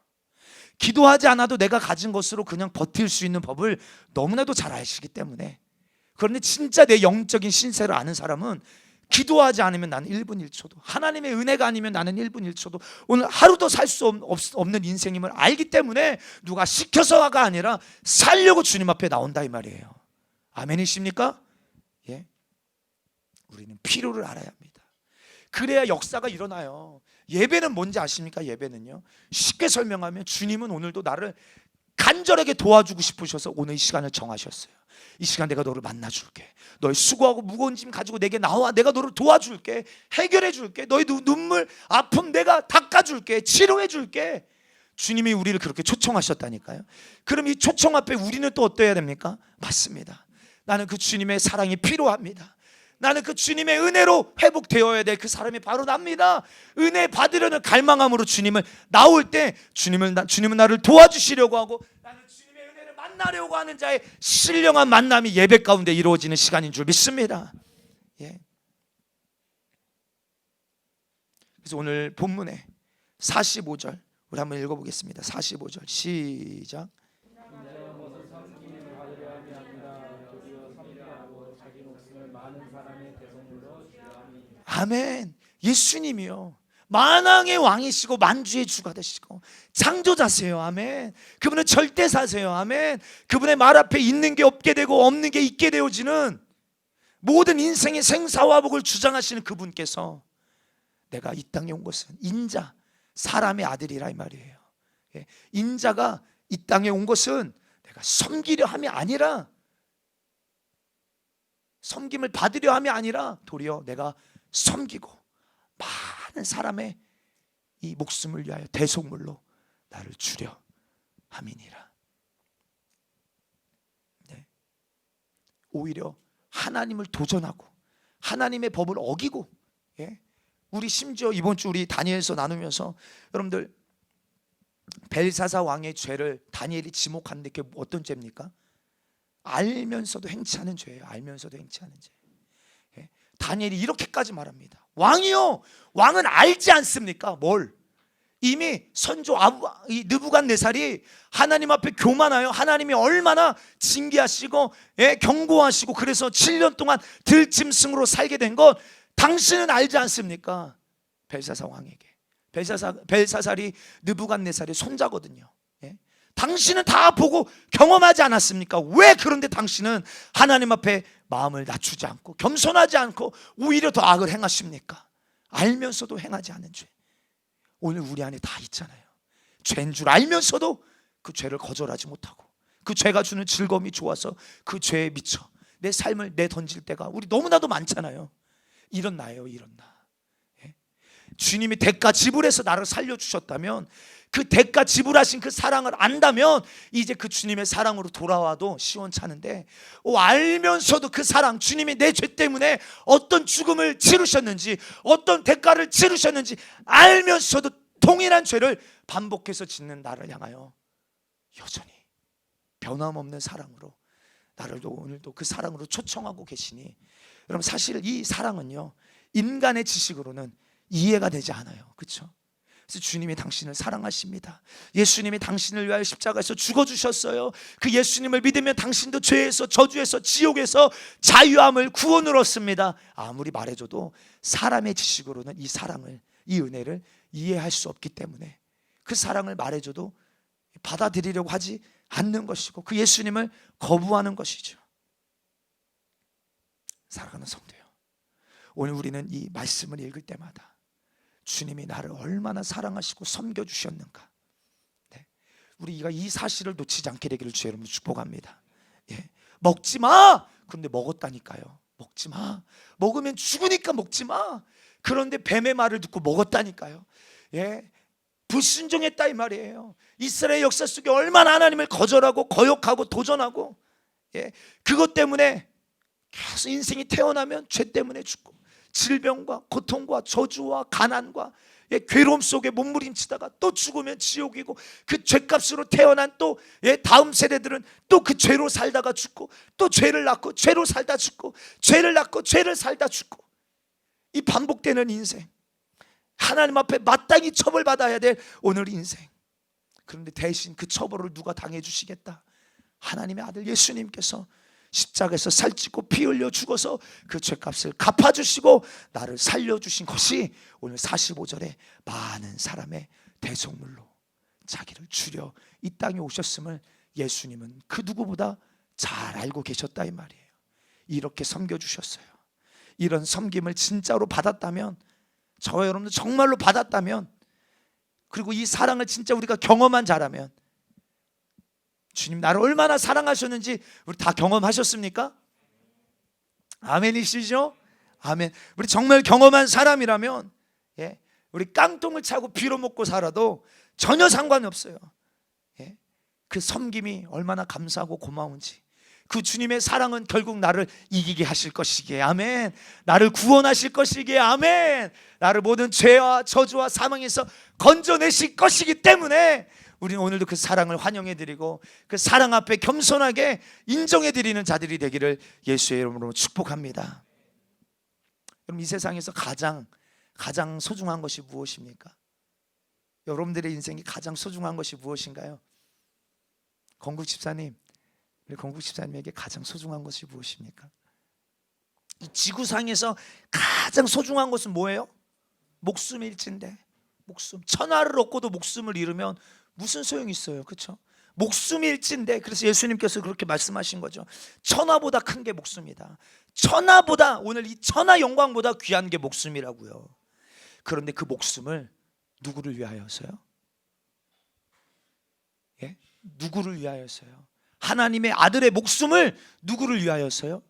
기도하지 않아도 내가 가진 것으로 그냥 버틸 수 있는 법을 너무나도 잘 아시기 때문에. 그런데 진짜 내 영적인 신세를 아는 사람은 기도하지 않으면 나는 1분 1초도, 하나님의 은혜가 아니면 나는 1분 1초도 오늘 하루도 살 수 없는 인생임을 알기 때문에 누가 시켜서가 아니라 살려고 주님 앞에 나온다 이 말이에요. 아멘이십니까? 예. 우리는 필요를 알아야 합니다. 그래야 역사가 일어나요. 예배는 뭔지 아십니까? 예배는요, 쉽게 설명하면 주님은 오늘도 나를 간절하게 도와주고 싶으셔서 오늘 이 시간을 정하셨어요. 이 시간 내가 너를 만나줄게. 너의 수고하고 무거운 짐 가지고 내게 나와. 내가 너를 도와줄게. 해결해줄게. 너의 눈물 아픔 내가 닦아줄게. 치료해줄게. 주님이 우리를 그렇게 초청하셨다니까요. 그럼 이 초청 앞에 우리는 또 어떠해야 됩니까? 맞습니다. 나는 그 주님의 사랑이 필요합니다. 나는 그 주님의 은혜로 회복되어야 될 그 사람이 바로 납니다. 은혜 받으려는 갈망함으로 주님을 나올 때 주님은 나를 도와주시려고 하고 나는 주님의 은혜를 만나려고 하는 자의 신령한 만남이 예배 가운데 이루어지는 시간인 줄 믿습니다. 예. 그래서 오늘 본문에 45절 우리 한번 읽어보겠습니다. 45절 시작. 아멘. 예수님이요 만왕의 왕이시고 만주의 주가 되시고 창조자세요. 아멘. 그분은 절대사세요. 아멘. 그분의 말 앞에 있는 게 없게 되고 없는 게 있게 되어지는 모든 인생의 생사화복을 주장하시는 그분께서 내가 이 땅에 온 것은 인자 사람의 아들이라 이 말이에요. 인자가 이 땅에 온 것은 내가 섬기려 함이 아니라, 섬김을 받으려 함이 아니라 도리어 내가 섬기고 많은 사람의 이 목숨을 위하여 대속물로 나를 주려 함이니라. 네. 오히려 하나님을 도전하고 하나님의 법을 어기고, 예? 우리 심지어 이번 주 우리 다니엘서 나누면서 여러분들 벨사사 왕의 죄를 다니엘이 지목하는데 그게 어떤 죄입니까? 알면서도 행치하는 죄예요. 알면서도 행치하는 죄. 예? 다니엘이 이렇게까지 말합니다. 왕이요, 왕은 알지 않습니까? 뭘? 이미 선조 이 느부갓네살이 하나님 앞에 교만하여 하나님이 얼마나 징계하시고 경고하시고 그래서 7년 동안 들짐승으로 살게 된 것 당신은 알지 않습니까? 벨사살 왕에게. 벨사살이 느부갓네살의 손자거든요. 당신은 다 보고 경험하지 않았습니까? 왜 그런데 당신은 하나님 앞에 마음을 낮추지 않고 겸손하지 않고 오히려 더 악을 행하십니까? 알면서도 행하지 않는 죄. 오늘 우리 안에 다 있잖아요. 죄인 줄 알면서도 그 죄를 거절하지 못하고 그 죄가 주는 즐거움이 좋아서 그 죄에 미쳐 내 삶을 내던질 때가 우리 너무나도 많잖아요. 이런 나예요, 이런 나. 주님이 대가 지불해서 나를 살려주셨다면 그 대가 지불하신 그 사랑을 안다면 이제 그 주님의 사랑으로 돌아와도 시원찮은데 알면서도 그 사랑, 주님이 내 죄 때문에 어떤 죽음을 치르셨는지 어떤 대가를 치르셨는지 알면서도 동일한 죄를 반복해서 짓는 나를 향하여 여전히 변함없는 사랑으로 나를 오늘도 그 사랑으로 초청하고 계시니, 여러분 사실 이 사랑은요 인간의 지식으로는 이해가 되지 않아요. 그렇죠? 그래서 주님이 당신을 사랑하십니다. 예수님이 당신을 위하여 십자가에서 죽어주셨어요. 그 예수님을 믿으면 당신도 죄에서, 저주에서, 지옥에서 자유함을, 구원을 얻습니다. 아무리 말해줘도 사람의 지식으로는 이 사랑을, 이 은혜를 이해할 수 없기 때문에 그 사랑을 말해줘도 받아들이려고 하지 않는 것이고 그 예수님을 거부하는 것이죠. 사랑하는 성도요, 오늘 우리는 이 말씀을 읽을 때마다 주님이 나를 얼마나 사랑하시고 섬겨주셨는가, 우리가 이 사실을 놓치지 않게 되기를 주의 이름으로 축복합니다. 먹지 마! 그런데 먹었다니까요. 먹지 마. 먹으면 죽으니까 먹지 마. 그런데 뱀의 말을 듣고 먹었다니까요. 불순종했다 이 말이에요. 이스라엘 역사 속에 얼마나 하나님을 거절하고 거역하고 도전하고, 그것 때문에 계속 인생이 태어나면 죄 때문에 죽고 질병과 고통과 저주와 가난과 괴로움 속에 몸부림치다가 또 죽으면 지옥이고, 그 죄값으로 태어난 또 다음 세대들은 또 그 죄로 살다가 죽고 또 죄를 낳고 죄로 살다 죽고 죄를 낳고 죄를 살다 죽고, 이 반복되는 인생, 하나님 앞에 마땅히 처벌받아야 될 오늘 인생. 그런데 대신 그 처벌을 누가 당해주시겠다? 하나님의 아들 예수님께서 십자가에서 살찌고 피 흘려 죽어서 그 죄값을 갚아주시고 나를 살려주신 것이 오늘 45절에 많은 사람의 대속물로 자기를 주려 이 땅에 오셨음을 예수님은 그 누구보다 잘 알고 계셨다 이 말이에요. 이렇게 섬겨주셨어요. 이런 섬김을 진짜로 받았다면, 저와 여러분도 정말로 받았다면, 그리고 이 사랑을 진짜 우리가 경험한 자라면, 주님 나를 얼마나 사랑하셨는지 우리 다 경험하셨습니까? 아멘이시죠? 아멘. 우리 정말 경험한 사람이라면 우리 깡통을 차고 빌어먹고 살아도 전혀 상관이 없어요. 그 섬김이 얼마나 감사하고 고마운지, 그 주님의 사랑은 결국 나를 이기게 하실 것이기에 아멘. 나를 구원하실 것이기에 아멘. 나를 모든 죄와 저주와 사망에서 건져내실 것이기 때문에 우리는 오늘도 그 사랑을 환영해드리고 그 사랑 앞에 겸손하게 인정해드리는 자들이 되기를 예수의 이름으로 축복합니다. 여러분, 이 세상에서 가장 소중한 것이 무엇입니까? 여러분들의 인생이 가장 소중한 것이 무엇인가요? 건국 집사님, 우리 건국 집사님에게 가장 소중한 것이 무엇입니까? 이 지구상에서 가장 소중한 것은 뭐예요? 목숨일진데, 목숨. 천하를 얻고도 목숨을 잃으면 무슨 소용이 있어요? 그렇죠? 목숨이 일진데, 그래서 예수님께서 그렇게 말씀하신 거죠. 천하보다 큰 게 목숨이다. 천하보다, 오늘 이 천하 영광보다 귀한 게 목숨이라고요. 그런데 그 목숨을 누구를 위하여서요? 누구를 위하여서요? 하나님의 아들의 목숨을 누구를 위하여서요?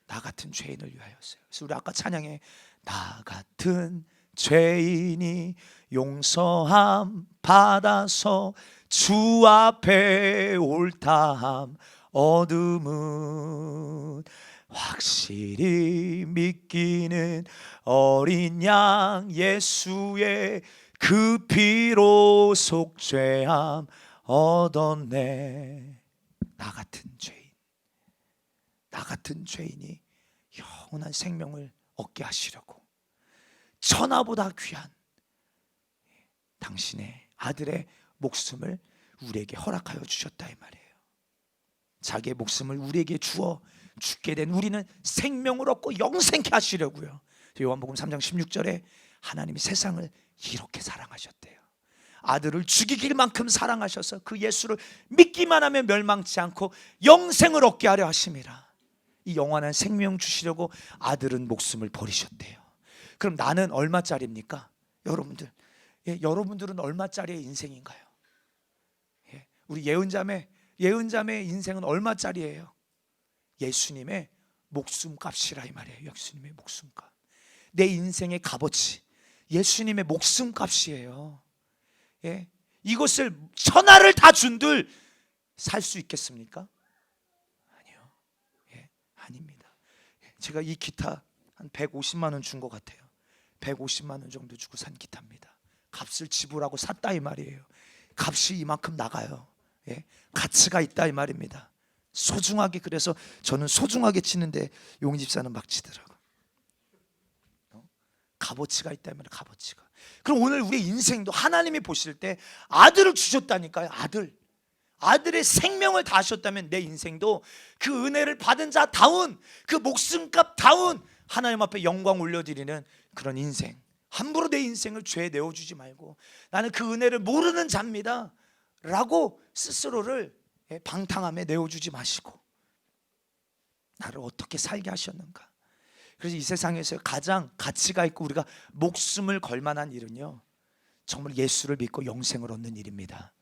나 같은 죄인을 위하여서요. 그래서 우리 아까 찬양에 나 같은 죄인이 용서함 받아서 주 앞에 옳다함 얻음은 확실히 믿기는 어린 양 예수의 그 피로 속죄함 얻었네. 나 같은 죄인이 영원한 생명을 얻게 하시려고 천하보다 귀한 당신의 아들의 목숨을 우리에게 허락하여 주셨다 이 말이에요. 자기의 목숨을 우리에게 주어 죽게 된 우리는 생명을 얻고 영생케 하시려고요. 요한복음 3장 16절에 하나님이 세상을 이렇게 사랑하셨대요. 아들을 죽이길 만큼 사랑하셔서 그 예수를 믿기만 하면 멸망치 않고 영생을 얻게 하려 하심이라. 이 영원한 생명 주시려고 아들은 목숨을 버리셨대요. 그럼 나는 얼마짜리입니까? 여러분들, 여러분들은 얼마짜리의 인생인가요? 우리 예은자매 인생은 얼마짜리예요? 예수님의 목숨값이라 이 말이에요. 예수님의 목숨값. 내 인생의 값어치 예수님의 목숨값이에요. 이것을 천하를 다 준들 살 수 있겠습니까? 아니요. 아닙니다. 제가 이 기타 한 150만 원 준 것 같아요. 150만 원 정도 주고 산 기타입니다. 값을 지불하고 샀다 이 말이에요. 값이 이만큼 나가요. 가치가 있다 이 말입니다. 소중하게, 그래서 저는 소중하게 치는데 용희 집사는 막 치더라고. 값어치가 있다 이 말이에요. 값어치가. 그럼 오늘 우리 인생도 하나님이 보실 때 아들을 주셨다니까요. 아들의 생명을 다하셨다면 내 인생도 그 은혜를 받은 자다운, 그 목숨값 다운 하나님 앞에 영광 올려드리는 그런 인생. 함부로 내 인생을 죄에 내어주지 말고 나는 그 은혜를 모르는 자입니다 라고 스스로를 방탕함에 내어주지 마시고 나를 어떻게 살게 하셨는가. 그래서 이 세상에서 가장 가치가 있고 우리가 목숨을 걸 만한 일은요, 정말 예수를 믿고 영생을 얻는 일입니다.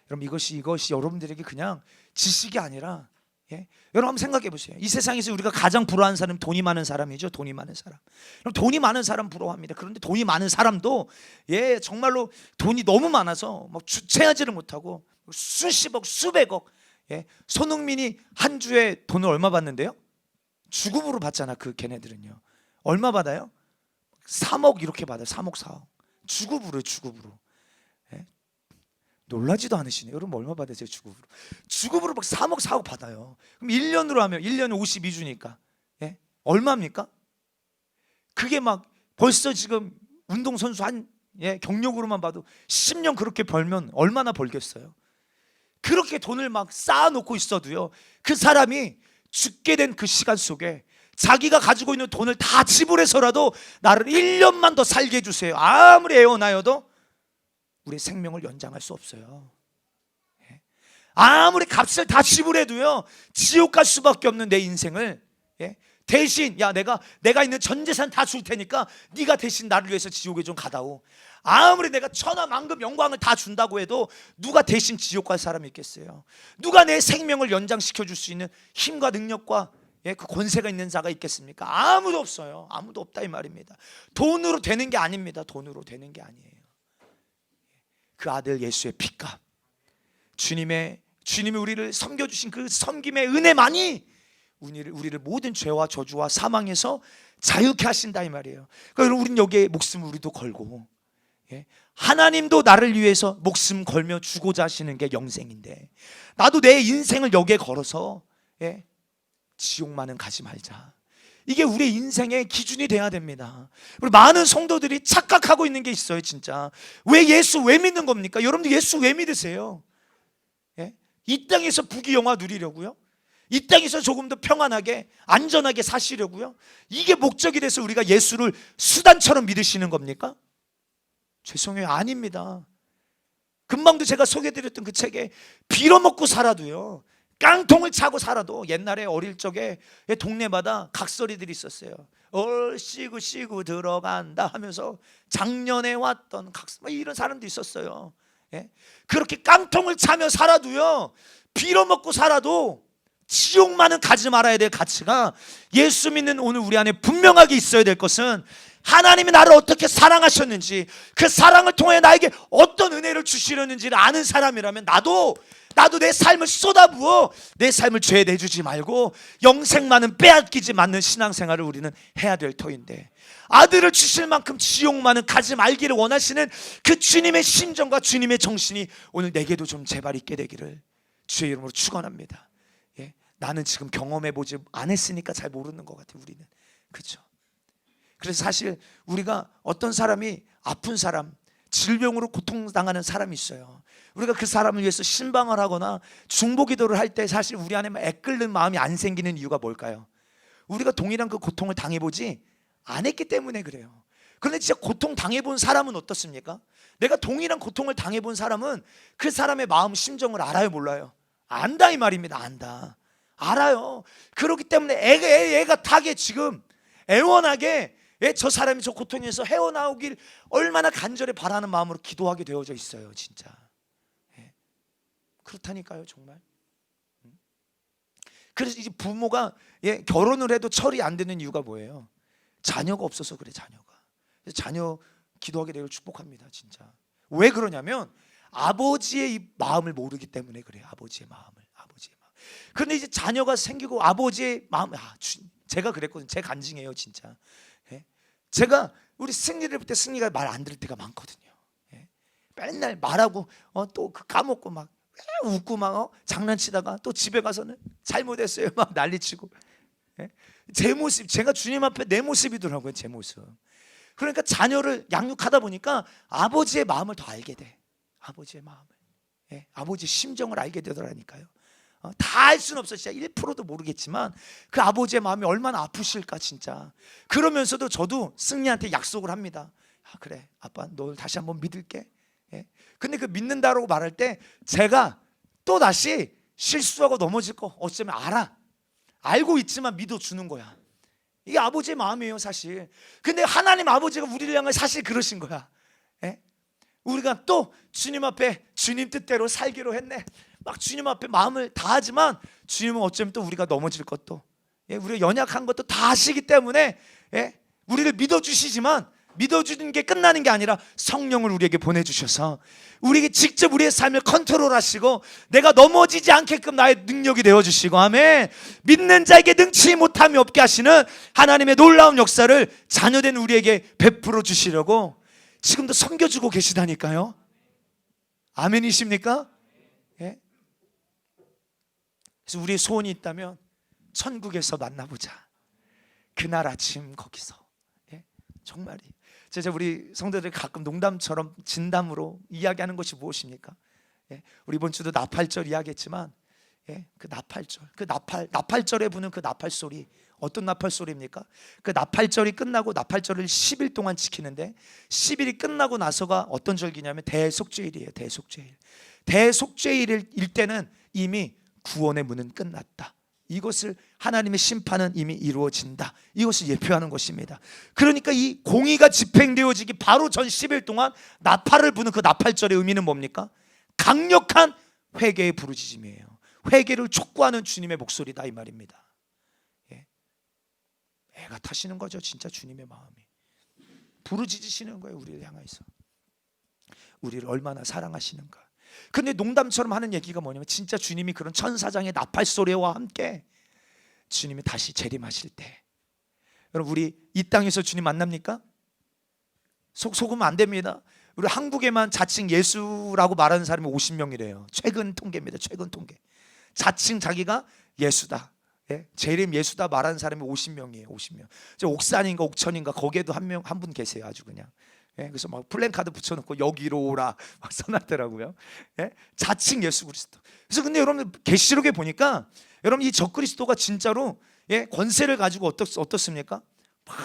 여러분, 이것이 여러분들에게 그냥 지식이 아니라, 여러분 한번 생각해 보세요. 이 세상에서 우리가 가장 부러워하는 사람은 돈이 많은 사람이죠. 돈이 많은 사람. 그럼 돈이 많은 사람 부러워합니다. 그런데 돈이 많은 사람도 정말로 돈이 너무 많아서 막 주체하지를 못하고 수십억, 수백억. 손흥민이 한 주에 돈을 얼마 받는데요? 주급으로 받잖아. 걔네들은요. 얼마 받아요? 3억 이렇게 받아요. 3억, 4억. 주급으로. 놀라지도 않으시네요. 여러분 얼마 받으세요? 주급으로 막 3억 4억 받아요. 그럼 1년으로 하면 1년에 52주니까 얼마입니까? 그게 막 벌써 지금 운동선수 경력으로만 봐도 10년 그렇게 벌면 얼마나 벌겠어요? 그렇게 돈을 막 쌓아놓고 있어도요, 그 사람이 죽게 된 그 시간 속에 자기가 가지고 있는 돈을 다 지불해서라도 나를 1년만 더 살게 해주세요, 아무리 애원하여도 우리의 생명을 연장할 수 없어요. 아무리 값을 다 지불해도요, 지옥 갈 수밖에 없는 내 인생을 대신 내가 있는 전 재산 다 줄 테니까 네가 대신 나를 위해서 지옥에 좀 가다오. 아무리 내가 천하만금 영광을 다 준다고 해도 누가 대신 지옥 갈 사람이 있겠어요? 누가 내 생명을 연장시켜 줄 수 있는 힘과 능력과 그 권세가 있는 자가 있겠습니까? 아무도 없어요. 아무도 없다 이 말입니다. 돈으로 되는 게 아닙니다. 돈으로 되는 게 아니에요. 그 아들 예수의 피값, 주님이 우리를 섬겨주신 그 섬김의 은혜만이 우리를 모든 죄와 저주와 사망에서 자유케 하신다 이 말이에요. 그러니까 우리는 여기에 목숨을 우리도 걸고, 하나님도 나를 위해서 목숨 걸며 주고자 하시는 게 영생인데, 나도 내 인생을 여기에 걸어서 지옥만은 가지 말자. 이게 우리 인생의 기준이 돼야 됩니다. 우리 많은 성도들이 착각하고 있는 게 있어요. 진짜 예수 왜 믿는 겁니까? 여러분들 예수 왜 믿으세요? 이 땅에서 부귀영화 누리려고요? 이 땅에서 조금 더 평안하게 안전하게 사시려고요? 이게 목적이 돼서 우리가 예수를 수단처럼 믿으시는 겁니까? 죄송해요, 아닙니다. 금방도 제가 소개해드렸던 그 책에 빌어먹고 살아도요, 깡통을 차고 살아도, 옛날에 어릴 적에 동네마다 각설이들이 있었어요. 얼씨구 들어간다 하면서 작년에 왔던 이런 사람도 있었어요. 그렇게 깡통을 차며 살아도요, 빌어먹고 살아도 지옥만은 가지 말아야 될 가치가, 예수 믿는 오늘 우리 안에 분명하게 있어야 될 것은, 하나님이 나를 어떻게 사랑하셨는지, 그 사랑을 통해 나에게 어떤 은혜를 주시려는지를 아는 사람이라면 나도 내 삶을 쏟아부어 내 삶을 죄에 내주지 말고 영생만은 빼앗기지 않는 신앙생활을 우리는 해야 될 터인데, 아들을 주실 만큼 지옥만은 가지 말기를 원하시는 그 주님의 심정과 주님의 정신이 오늘 내게도 좀 제발 있게 되기를 주의 이름으로 축원합니다. 나는 지금 경험해보지 안 했으니까 잘 모르는 것 같아요, 우리는. 그렇죠? 그래서 사실 우리가 어떤 사람이 아픈 사람, 질병으로 고통당하는 사람이 있어요. 우리가 그 사람을 위해서 신방을 하거나 중보기도를 할 때 사실 우리 안에 애끓는 마음이 안 생기는 이유가 뭘까요? 우리가 동일한 그 고통을 당해보지 안 했기 때문에 그래요. 그런데 진짜 고통 당해본 사람은 어떻습니까? 내가 동일한 고통을 당해본 사람은 그 사람의 마음 심정을 알아요, 몰라요? 안다 이 말입니다. 안다, 알아요. 그렇기 때문에 애가 타게 지금 애원하게 저 사람이 저 고통에서 헤어나오길 얼마나 간절히 바라는 마음으로 기도하게 되어져 있어요, 진짜. 그렇다니까요, 정말. 그래서 이제 부모가 결혼을 해도 처리 안 되는 이유가 뭐예요? 자녀가 없어서 그래, 자녀가. 자녀 기도하게 되길 축복합니다, 진짜. 왜 그러냐면 아버지의 이 마음을 모르기 때문에 그래요. 아버지의 마음. 그런데 이제 자녀가 생기고 아버지의 마음, 제가 그랬거든요. 제 간증이에요, 진짜. 제가 우리 승리를 볼 때 승리가 말 안 들을 때가 많거든요. 맨날 말하고 또 까먹고 막 웃고 막 장난치다가 또 집에 가서는 잘못했어요 막 난리치고. 제 모습, 제가 주님 앞에 내 모습이더라고요, 제 모습. 그러니까 자녀를 양육하다 보니까 아버지의 마음을 더 알게 돼. 아버지의 마음을, 아버지의 심정을 알게 되더라니까요. 다 알 수는 없어, 진짜 1%도 모르겠지만 그 아버지의 마음이 얼마나 아프실까, 진짜. 그러면서도 저도 승리한테 약속을 합니다. 그래, 아빠 널 다시 한번 믿을게. 근데 그 믿는다라고 말할 때 제가 또 다시 실수하고 넘어질 거 어쩌면 알고 있지만 믿어주는 거야. 이게 아버지의 마음이에요, 사실. 근데 하나님 아버지가 우리를 향해 사실 그러신 거야. 우리가 또 주님 앞에 주님 뜻대로 살기로 했네, 막 주님 앞에 마음을 다하지만 주님은 어쩌면 또 우리가 넘어질 것도, 우리가 연약한 것도 다 아시기 때문에 우리를 믿어주시지만 믿어주는 게 끝나는 게 아니라 성령을 우리에게 보내주셔서 우리에게 직접 우리의 삶을 컨트롤하시고 내가 넘어지지 않게끔 나의 능력이 되어주시고, 아멘. 믿는 자에게 능치 못함이 없게 하시는 하나님의 놀라운 역사를 자녀된 우리에게 베풀어 주시려고 지금도 섬겨주고 계시다니까요. 아멘이십니까? 그래서 우리의 소원이 있다면 천국에서 만나보자, 그날 아침 거기서. 정말이 제가 우리 성도들 가끔 농담처럼 진담으로 이야기하는 것이 무엇입니까? 우리 이번 주도 나팔절 이야기했지만 그 나팔절, 그 나팔절에 부는 그 나팔 소리, 어떤 나팔 소리입니까? 그 나팔절이 끝나고 나팔절을 10일 동안 지키는데 10일이 끝나고 나서가 어떤 절기냐면 대속죄일이에요. 대속죄일일 때는 이미 구원의 문은 끝났다. 이것을 하나님의 심판은 이미 이루어진다. 이것을 예표하는 것입니다. 그러니까 이 공의가 집행되어지기 바로 전 10일 동안 나팔을 부는 그 나팔절의 의미는 뭡니까? 강력한 회개의 부르짖음이에요. 회개를 촉구하는 주님의 목소리다 이 말입니다. 애가 타시는 거죠, 진짜. 주님의 마음이 부르짖으시는 거예요, 우리를 향해서. 우리를 얼마나 사랑하시는가. 근데 농담처럼 하는 얘기가 뭐냐면 진짜 주님이 그런 천사장의 나팔 소리와 함께 주님이 다시 재림하실 때, 여러분 우리 이 땅에서 주님 만납니까? 속으면 안 됩니다. 우리 한국에만 자칭 예수라고 말하는 사람이 50명이래요. 최근 통계입니다. 최근 통계. 자칭 자기가 예수다, 재림 예수다 말하는 사람이 50명이에요. 50명. 저 옥산인가 옥천인가 거기에도 한 분 계세요. 아주 그냥. 그래서 막 플랜카드 붙여놓고 여기로 오라 막 써놨더라고요. 자칭 예수 그리스도. 그래서 근데 여러분 계시록에 보니까 여러분 이 적그리스도가 진짜로 권세를 가지고 어떻습니까? 막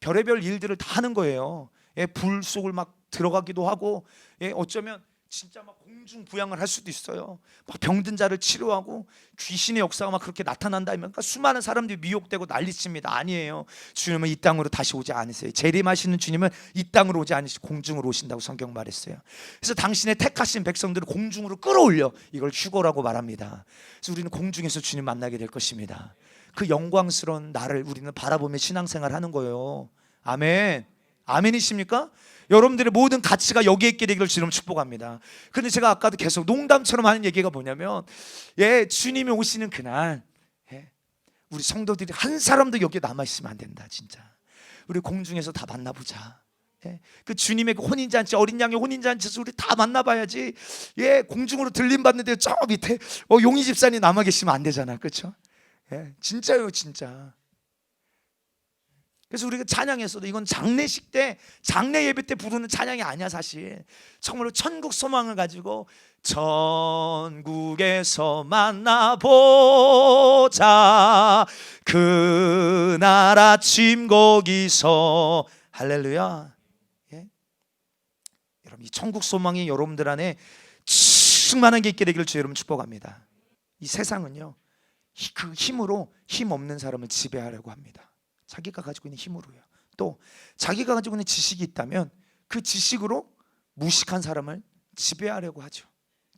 별의별 일들을 다 하는 거예요. 불 속을 막 들어가기도 하고, 어쩌면 진짜 막 공중 부양을 할 수도 있어요. 막 병든 자를 치료하고 귀신의 역사가 막 그렇게 나타난다면 그러니까 수많은 사람들이 미혹되고 난리칩니다. 아니에요. 주님은 이 땅으로 다시 오지 않으세요. 재림하시는 주님은 이 땅으로 오지 않으시고 공중으로 오신다고 성경 말했어요. 그래서 당신의 택하신 백성들을 공중으로 끌어올려 이걸 휴거라고 말합니다. 그래서 우리는 공중에서 주님 만나게 될 것입니다. 그 영광스러운 나를 우리는 바라보며 신앙생활 하는 거예요. 아멘. 아멘이십니까? 여러분들의 모든 가치가 여기에 있게 되기를 주님 축복합니다. 그런데 제가 아까도 계속 농담처럼 하는 얘기가 뭐냐면 주님이 오시는 그날 우리 성도들이 한 사람도 여기에 남아있으면 안 된다. 진짜 우리 공중에서 다 만나보자. 예, 그 주님의 그 혼인잔치, 어린 양의 혼인잔치에서 우리 다 만나봐야지. 예, 공중으로 들림 받는데 저 밑에 용의 집사님 남아 계시면 안 되잖아, 그렇죠? 예, 진짜요, 진짜. 그래서 우리가 찬양에서도 이건 장례식 때, 장례 예배 때 부르는 찬양이 아니야. 사실 정말로 천국 소망을 가지고 천국에서 만나보자 그날 아침 거기서. 할렐루야. 예? 여러분, 이 천국 소망이 여러분들 안에 충만한 게 있게 되기를 주 여러분 축복합니다. 이 세상은요, 그 힘으로 힘 없는 사람을 지배하려고 합니다. 자기가 가지고 있는 힘으로요. 또 자기가 가지고 있는 지식이 있다면 그 지식으로 무식한 사람을 지배하려고 하죠.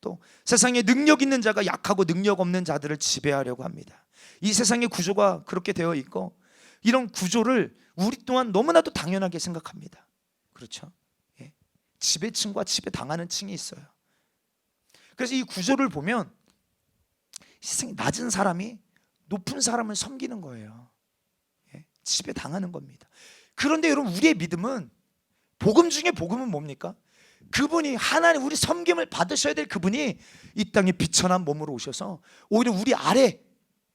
또 세상에 능력 있는 자가 약하고 능력 없는 자들을 지배하려고 합니다. 이 세상의 구조가 그렇게 되어 있고, 이런 구조를 우리 또한 너무나도 당연하게 생각합니다. 그렇죠? 예. 지배층과 지배당하는 층이 있어요. 그래서 이 구조를 보면 세상에 낮은 사람이 높은 사람을 섬기는 거예요. 지배당하는 겁니다. 그런데 여러분, 우리의 믿음은, 복음 중에 복음은 뭡니까? 그분이 하나님, 우리 섬김을 받으셔야 될 그분이 이 땅에 비천한 몸으로 오셔서 오히려 우리 아래,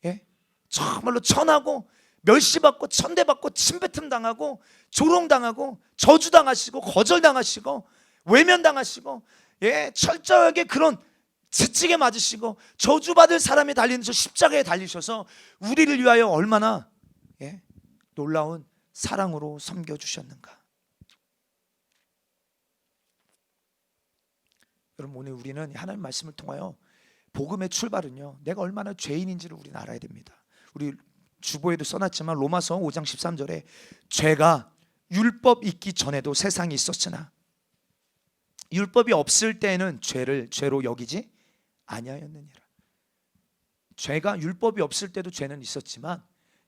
예? 정말로 천하고 멸시받고 천대받고 침뱉음 당하고 조롱당하고 저주당하시고 거절당하시고 외면당하시고, 예? 철저하게 그런 채찍에 맞으시고 저주받을 사람이 달리는 저 십자가에 달리셔서 우리를 위하여 얼마나, 예? 놀라운 사랑으로 섬겨주셨는가. 여러분, 오늘 우리는 하나님 말씀을 통하여 복음의 출발은요, 내가 얼마나 죄인인지를 우리는 알아야 됩니다. 우리 주보에도 써놨지만 로마서 5장 13절에 죄가 율법 있기 전에도 세상이 있었으나 율법이 없을 때에는 죄를 죄로 여기지 아니하였느니라. 죄가 율법이 없을 때도 죄는 있었지만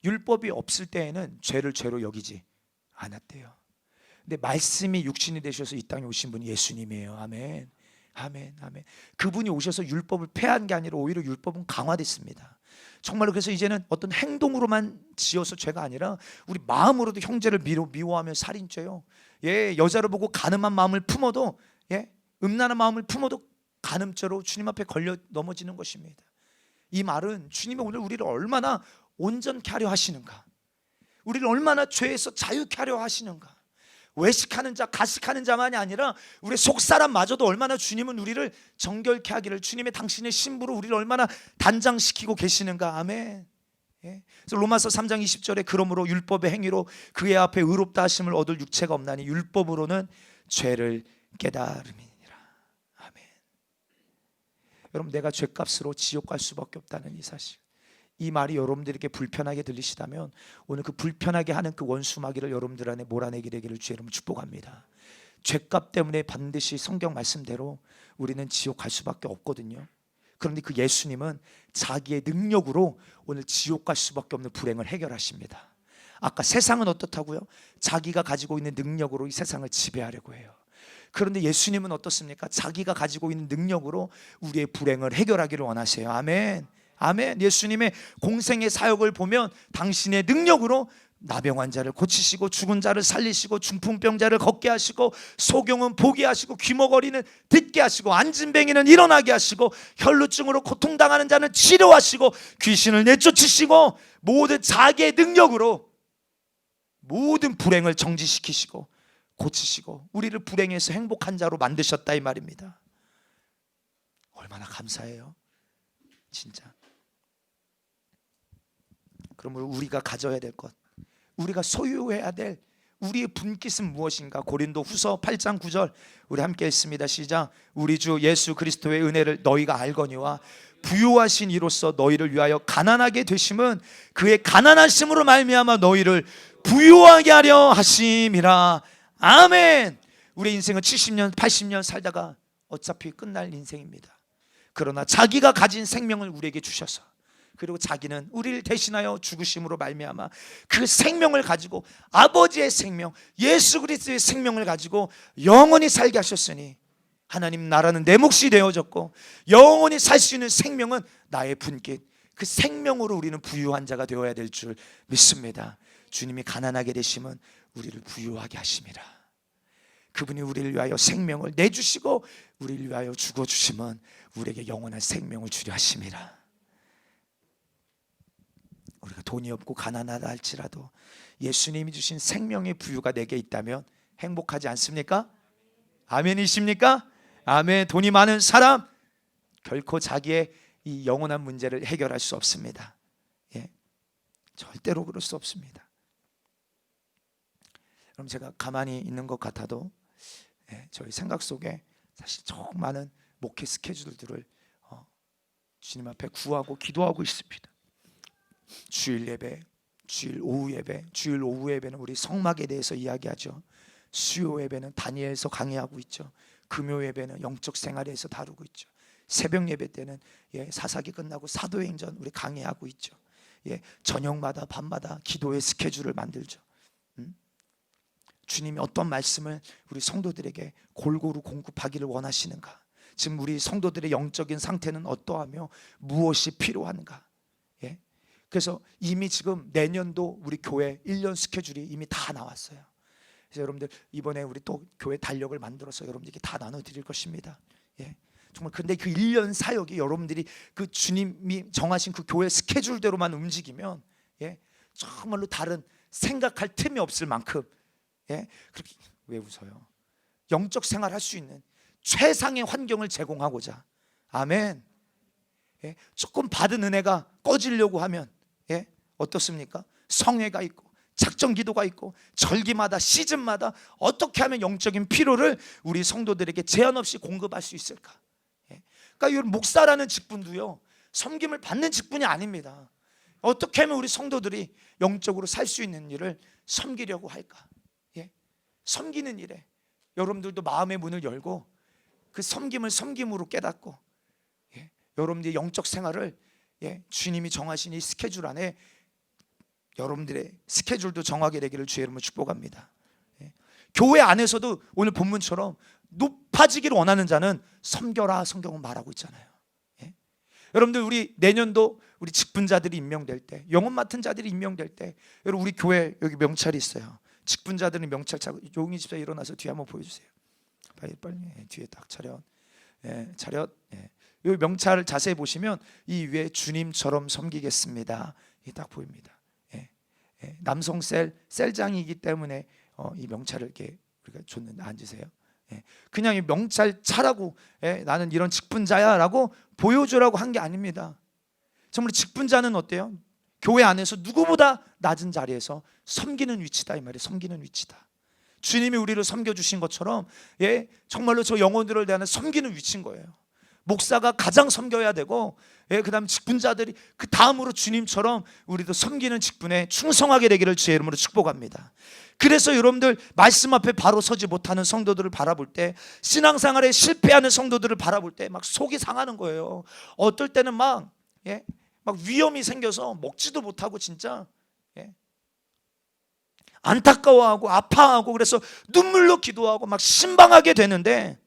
율법이 없을 때에는 죄를 죄로 여기지 않았대요. 근데 말씀이 육신이 되셔서 이 땅에 오신 분이 예수님이에요. 아멘, 아멘, 아멘. 그분이 오셔서 율법을 폐한 게 아니라 오히려 율법은 강화됐습니다. 정말로. 그래서 이제는 어떤 행동으로만 지어서 죄가 아니라 우리 마음으로도 형제를 미워하면 살인죄요. 예, 여자를 보고 간음한 마음을 품어도, 예, 음란한 마음을 품어도 간음죄로 주님 앞에 걸려 넘어지는 것입니다. 이 말은 주님이 오늘 우리를 얼마나 온전케 하려 하시는가, 우리를 얼마나 죄에서 자유케 하려 하시는가. 외식하는 자, 가식하는 자만이 아니라 우리 속사람마저도 얼마나 주님은 우리를 정결케 하기를, 주님의 당신의 신부로 우리를 얼마나 단장시키고 계시는가. 아멘. 예. 그래서 로마서 3장 20절에 그러므로 율법의 행위로 그의 앞에 의롭다 하심을 얻을 육체가 없나니 율법으로는 죄를 깨달음이니라. 아멘. 여러분, 내가 죄값으로 지옥 갈 수밖에 없다는 이 사실, 이 말이 여러분들에게 불편하게 들리시다면 오늘 그 불편하게 하는 그 원수 마귀를 여러분들 안에 몰아내게 되기를 주 여러분 축복합니다. 죄값 때문에 반드시 성경 말씀대로 우리는 지옥 갈 수밖에 없거든요. 그런데 그 예수님은 자기의 능력으로 오늘 지옥 갈 수밖에 없는 불행을 해결하십니다. 아까 세상은 어떻다고요? 자기가 가지고 있는 능력으로 이 세상을 지배하려고 해요. 그런데 예수님은 어떻습니까? 자기가 가지고 있는 능력으로 우리의 불행을 해결하기를 원하세요. 아멘, 아멘. 예수님의 공생의 사역을 보면 당신의 능력으로 나병 환자를 고치시고 죽은 자를 살리시고 중풍병자를 걷게 하시고 소경은 보게 하시고 귀머거리는 듣게 하시고 앉은뱅이는 일어나게 하시고 혈루증으로 고통당하는 자는 치료하시고 귀신을 내쫓으시고 모든 자기의 능력으로 모든 불행을 정지시키시고 고치시고 우리를 불행해서 행복한 자로 만드셨다 이 말입니다. 얼마나 감사해요, 진짜. 그러므로 우리가 가져야 될 것, 우리가 소유해야 될 우리의 분깃은 무엇인가? 고린도 후서 8장 9절 우리 함께 읽습니다. 시작. 우리 주 예수 그리스도의 은혜를 너희가 알거니와 부요하신 이로써 너희를 위하여 가난하게 되심은 그의 가난하심으로 말미암아 너희를 부요하게 하려 하심이라. 아멘. 우리 인생은 70년 80년 살다가 어차피 끝날 인생입니다. 그러나 자기가 가진 생명을 우리에게 주셔서, 그리고 자기는 우리를 대신하여 죽으심으로 말미암아 그 생명을 가지고, 아버지의 생명 예수 그리스도의 생명을 가지고 영원히 살게 하셨으니 하나님 나라는 내 몫이 되어졌고 영원히 살 수 있는 생명은 나의 분깃, 그 생명으로 우리는 부유한 자가 되어야 될 줄 믿습니다. 주님이 가난하게 되시면 우리를 부유하게 하심이라. 그분이 우리를 위하여 생명을 내주시고 우리를 위하여 죽어주시면 우리에게 영원한 생명을 주려 하심이라. 우리가 돈이 없고 가난하다 할지라도 예수님이 주신 생명의 부유가 내게 있다면 행복하지 않습니까? 아멘이십니까? 아멘. 돈이 많은 사람 결코 자기의 이 영원한 문제를 해결할 수 없습니다. 예, 절대로 그럴 수 없습니다. 그럼 제가 가만히 있는 것 같아도 저희 생각 속에 사실 정 많은 목회 스케줄들을 주님 앞에 구하고 기도하고 있습니다. 주일 예배, 주일 오후 예배, 주일 오후 예배는 우리 성막에 대해서 이야기하죠. 수요 예배는 다니엘서 강의하고 있죠. 금요 예배는 영적 생활에서 다루고 있죠. 새벽 예배 때는 사사기 끝나고 사도행전 우리 강의하고 있죠. 저녁마다 밤마다 기도의 스케줄을 만들죠. 주님이 어떤 말씀을 우리 성도들에게 골고루 공급하기를 원하시는가? 지금 우리 성도들의 영적인 상태는 어떠하며 무엇이 필요한가? 그래서 이미 지금 내년도 우리 교회 1년 스케줄이 이미 다 나왔어요. 그래서 여러분들 이번에 우리 또 교회 달력을 만들어서 여러분들께 다 나눠드릴 것입니다. 정말 근데 그 1년 사역이 여러분들이 그 주님이 정하신 그 교회 스케줄대로만 움직이면 정말로 다른 생각할 틈이 없을 만큼 그렇게 왜 웃어요? 영적 생활 할 수 있는 최상의 환경을 제공하고자 아멘. 조금 받은 은혜가 꺼지려고 하면 어떻습니까? 성회가 있고 작정 기도가 있고 절기마다 시즌마다 어떻게 하면 영적인 피로를 우리 성도들에게 제한 없이 공급할 수 있을까? 그러니까 이 목사라는 직분도요 섬김을 받는 직분이 아닙니다. 어떻게 하면 우리 성도들이 영적으로 살 수 있는 일을 섬기려고 할까? 섬기는 일에 여러분들도 마음의 문을 열고 그 섬김을 섬김으로 깨닫고 여러분들의 영적 생활을 주님이 정하신 이 스케줄 안에 여러분들의 스케줄도 정하게 되기를 주의 이름으로 축복합니다. 교회 안에서도 오늘 본문처럼 높아지기를 원하는 자는 섬겨라 성경은 말하고 있잖아요. 여러분들 우리 내년도 우리 직분자들이 임명될 때 영혼 맡은 자들이 임명될 때 여러분 우리 교회 여기 명찰이 있어요. 직분자들은 명찰 차고 용희 집사 일어나서 뒤에 한번 보여주세요. 빨리 뒤에 딱 차렷. 차렷. 이 명찰을 자세히 보시면 이 위에 주님처럼 섬기겠습니다. 이게 딱 보입니다. 남성 셀장이기 때문에 이 명찰을 이렇게 우리가 줬는데 앉으세요. 그냥 이 명찰 차라고 나는 이런 직분자야라고 보여주라고 한 게 아닙니다. 정말 직분자는 어때요? 교회 안에서 누구보다 낮은 자리에서 섬기는 위치다 이 말이에요. 섬기는 위치다. 주님이 우리를 섬겨주신 것처럼 정말로 저 영혼들을 대하는 섬기는 위치인 거예요. 목사가 가장 섬겨야 되고 그 다음 직분자들이 그 다음으로 주님처럼 우리도 섬기는 직분에 충성하게 되기를 주의 이름으로 축복합니다. 그래서 여러분들 말씀 앞에 바로 서지 못하는 성도들을 바라볼 때 신앙생활에 실패하는 성도들을 바라볼 때 막 속이 상하는 거예요. 어떨 때는 막 위험이 생겨서 먹지도 못하고 진짜 안타까워하고 아파하고 그래서 눈물로 기도하고 막 신방하게 되는데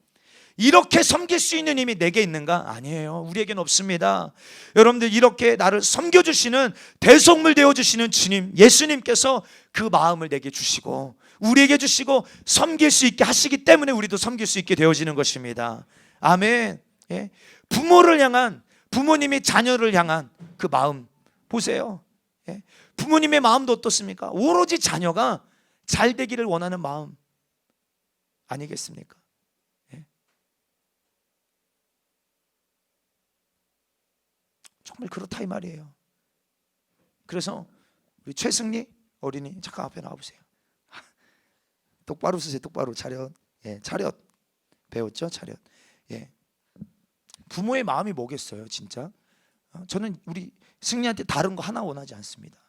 이렇게 섬길 수 있는 힘이 내게 있는가? 아니에요. 우리에게는 없습니다. 여러분들 이렇게 나를 섬겨주시는 대속물 되어주시는 주님 예수님께서 그 마음을 내게 주시고 우리에게 주시고 섬길 수 있게 하시기 때문에 우리도 섬길 수 있게 되어지는 것입니다. 아멘. 부모를 향한 부모님이 자녀를 향한 그 마음 보세요. 부모님의 마음도 어떻습니까? 오로지 자녀가 잘 되기를 원하는 마음 아니겠습니까? 정말 그렇다 이 말이에요. 그래서 우리 최승리 어린이 잠깐 앞에 나와보세요. 똑바로 쓰세요. 똑바로 차렷. 차렷 배웠죠? 차렷. 부모의 마음이 뭐겠어요 진짜? 저는 우리 승리한테 다른 거 하나 원하지 않습니다.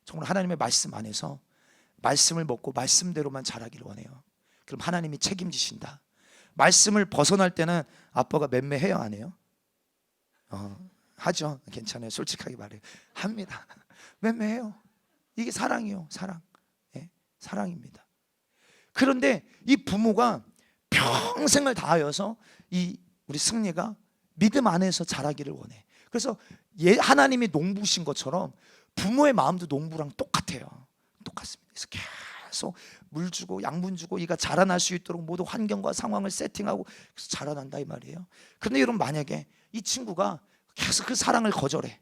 정말 하나님의 말씀 안에서 말씀을 먹고 말씀대로만 자라기를 원해요. 그럼 하나님이 책임지신다. 말씀을 벗어날 때는 아빠가 맴매해요 안 해요? 하죠. 괜찮아요. 솔직하게 말해요. 합니다. 맴매해요. 이게 사랑이요. 사랑. 사랑입니다. 그런데 이 부모가 평생을 다하여서 이 우리 승리가 믿음 안에서 자라기를 원해. 그래서 하나님이 농부신 것처럼 부모의 마음도 농부랑 똑같아요. 똑같습니다. 그래서 계속 물 주고 양분 주고 이가 자라날 수 있도록 모든 환경과 상황을 세팅하고 자라난다 이 말이에요. 그런데 여러분, 만약에 이 친구가 계속 그 사랑을 거절해,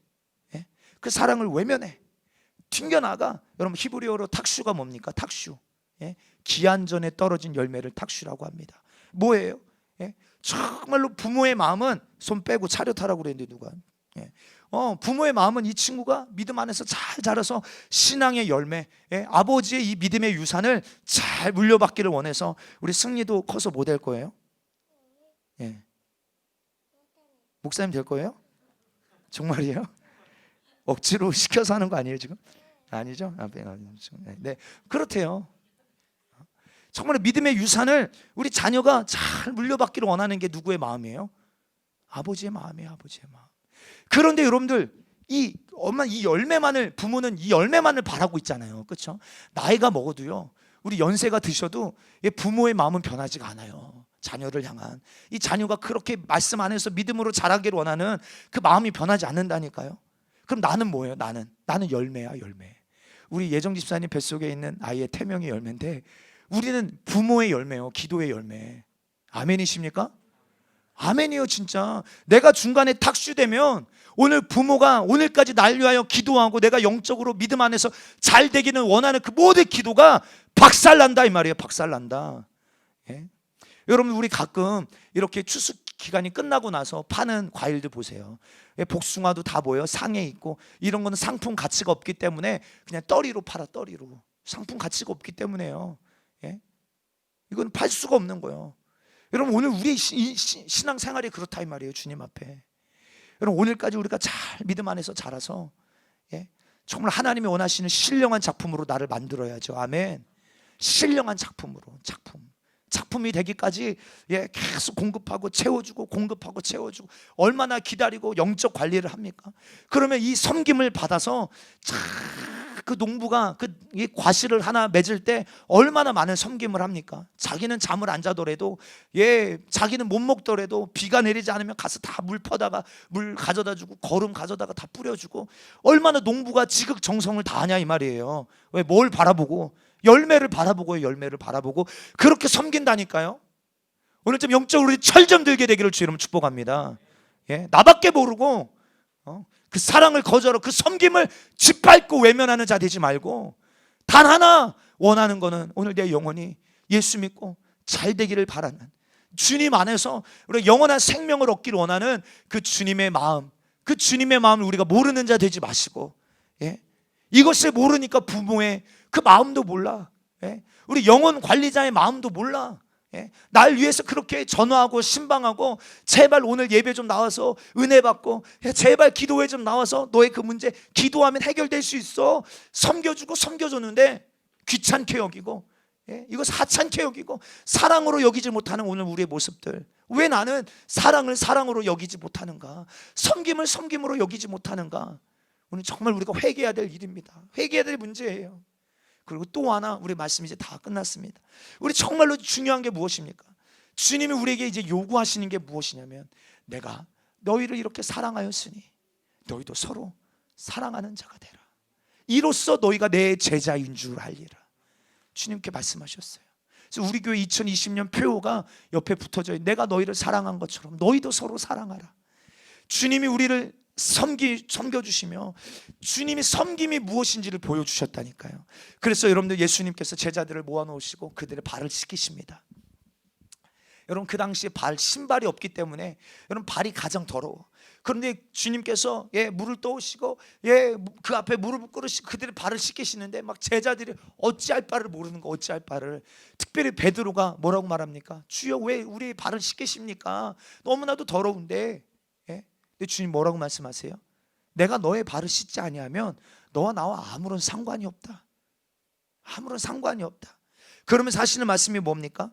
그 사랑을 외면해, 튕겨나가. 여러분, 히브리어로 탁슈가 뭡니까? 탁슈, 기한 전에 떨어진 열매를 탁슈라고 합니다. 뭐예요? 정말로 부모의 마음은, 손 빼고 차렷하라고 그랬는데 누가, 부모의 마음은 이 친구가 믿음 안에서 잘 자라서 신앙의 열매, 아버지의 이 믿음의 유산을 잘 물려받기를 원해서. 우리 승리도 커서 뭐 될 거예요? 목사님 될 거예요? 정말이에요? 억지로 시켜서 하는 거 아니에요 지금? 아니죠? 네, 그렇대요. 정말 믿음의 유산을 우리 자녀가 잘 물려받기를 원하는 게 누구의 마음이에요? 아버지의 마음이에요. 아버지의 마음. 그런데 여러분들, 이 열매만을, 부모는 이 열매만을 바라고 있잖아요. 그렇죠? 나이가 먹어도요, 우리 연세가 드셔도 부모의 마음은 변하지가 않아요. 자녀를 향한, 이 자녀가 그렇게 말씀 안에서 믿음으로 자라기를 원하는 그 마음이 변하지 않는다니까요. 그럼 나는 뭐예요? 나는 열매야, 열매. 우리 예정 집사님 뱃속에 있는 아이의 태명의 열매인데, 우리는 부모의 열매요, 기도의 열매. 아멘이십니까? 아멘이요. 진짜 내가 중간에 탁슈되면, 오늘 부모가 오늘까지 날 위하여 기도하고 내가 영적으로 믿음 안에서 잘 되기는 원하는 그 모든 기도가 박살난다 이 말이에요. 박살난다. 여러분, 우리 가끔 이렇게 추수 기간이 끝나고 나서 파는 과일들 보세요. 복숭아도 다 뭐예요? 상에 있고, 이런 거는 상품 가치가 없기 때문에 그냥 떨이로 팔아. 떨이로. 상품 가치가 없기 때문에요. 이건 팔 수가 없는 거예요. 여러분, 오늘 우리의 신앙생활이 그렇다 이 말이에요. 주님 앞에. 여러분, 오늘까지 우리가 잘 믿음 안에서 자라서 정말 하나님이 원하시는 신령한 작품으로 나를 만들어야죠. 아멘. 신령한 작품으로, 작품이 되기까지 계속 공급하고 채워주고, 공급하고 채워주고, 얼마나 기다리고 영적 관리를 합니까? 그러면 이 섬김을 받아서 그 농부가 이 과실을 하나 맺을 때 얼마나 많은 섬김을 합니까? 자기는 잠을 안 자더라도, 자기는 못 먹더라도 비가 내리지 않으면 가서 다 물 퍼다가 물 가져다 주고, 거름 가져다가 다 뿌려주고, 얼마나 농부가 지극정성을 다하냐 이 말이에요. 왜? 뭘 바라보고? 열매를 바라보고요. 열매를 바라보고 그렇게 섬긴다니까요. 오늘 좀 영적으로 철 좀 들게 되기를 주 이름 축복합니다. 나밖에 모르고 그 사랑을 거절하고 그 섬김을 짓밟고 외면하는 자 되지 말고, 단 하나 원하는 거는 오늘 내 영혼이 예수 믿고 잘 되기를 바라는, 주님 안에서 우리가 영원한 생명을 얻기를 원하는 그 주님의 마음, 그 주님의 마음을 우리가 모르는 자 되지 마시고, 이것을 모르니까 부모의 그 마음도 몰라. 우리 영혼 관리자의 마음도 몰라. 날 위해서 그렇게 전화하고 신방하고, 제발 오늘 예배 좀 나와서 은혜 받고, 제발 기도회 좀 나와서 너의 그 문제 기도하면 해결될 수 있어. 섬겨주고 섬겨줬는데 귀찮게 여기고, 이거 하찮게 여기고, 사랑으로 여기지 못하는 오늘 우리의 모습들. 왜 나는 사랑을 사랑으로 여기지 못하는가? 섬김을 섬김으로 여기지 못하는가? 오늘 정말 우리가 회개해야 될 일입니다. 회개해야 될 문제예요. 그리고 또 하나, 우리 말씀 이제 다 끝났습니다. 우리 정말로 중요한 게 무엇입니까? 주님이 우리에게 이제 요구하시는 게 무엇이냐면, 내가 너희를 이렇게 사랑하였으니 너희도 서로 사랑하는 자가 되라. 이로써 너희가 내 제자인 줄 알리라. 주님께 말씀하셨어요. 그래서 우리 교회 2020년 표어가 옆에 붙어져 있는, 내가 너희를 사랑한 것처럼 너희도 서로 사랑하라. 주님이 우리를 섬겨주시며, 주님이 섬김이 무엇인지를 보여주셨다니까요. 그래서 여러분들, 예수님께서 제자들을 모아놓으시고 그들의 발을 씻기십니다. 여러분, 그 당시에 신발이 없기 때문에 여러분 발이 가장 더러워. 그런데 주님께서 물을 떠오시고 그 앞에 무릎을 꿇으시고 그들의 발을 씻기시는데, 막 제자들이 어찌할 바를 모르는 거, 어찌할 바를. 특별히 베드로가 뭐라고 말합니까? 주여, 왜 우리 발을 씻기십니까? 너무나도 더러운데. 근데 주님 뭐라고 말씀하세요? 내가 너의 발을 씻지 아니하면 너와 나와 아무런 상관이 없다. 아무런 상관이 없다. 그러면서 하시는 말씀이 뭡니까?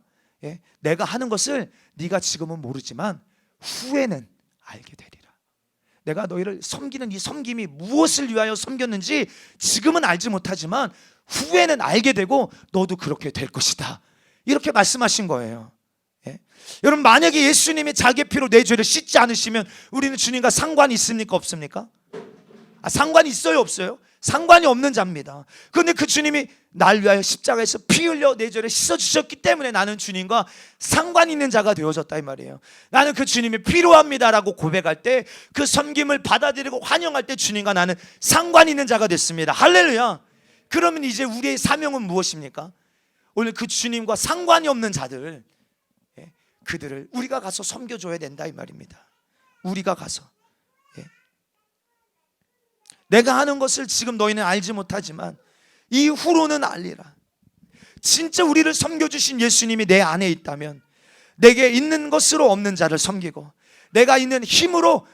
내가 하는 것을 네가 지금은 모르지만 후에는 알게 되리라. 내가 너희를 섬기는 이 섬김이 무엇을 위하여 섬겼는지 지금은 알지 못하지만 후에는 알게 되고 너도 그렇게 될 것이다. 이렇게 말씀하신 거예요. 여러분, 만약에 예수님이 자기 피로 내 죄를 씻지 않으시면 우리는 주님과 상관이 있습니까? 없습니까? 상관이 있어요, 없어요? 상관이 없는 자입니다. 그런데 그 주님이 날 위하여 십자가에서 피 흘려 내 죄를 씻어주셨기 때문에 나는 주님과 상관 있는 자가 되어졌다 이 말이에요. 나는 그 주님이 필요합니다라고 고백할 때, 그 섬김을 받아들이고 환영할 때 주님과 나는 상관 있는 자가 됐습니다. 할렐루야. 그러면 이제 우리의 사명은 무엇입니까? 오늘 그 주님과 상관이 없는 자들, 그들을 우리가 가서 섬겨줘야 된다 이 말입니다. 우리가 가서, 내가 하는 것을 지금 너희는 알지 못하지만 이후로는 알리라. 진짜 우리를 섬겨주신 예수님이 내 안에 있다면 내게 있는 것으로 없는 자를 섬기고, 내가 있는 힘으로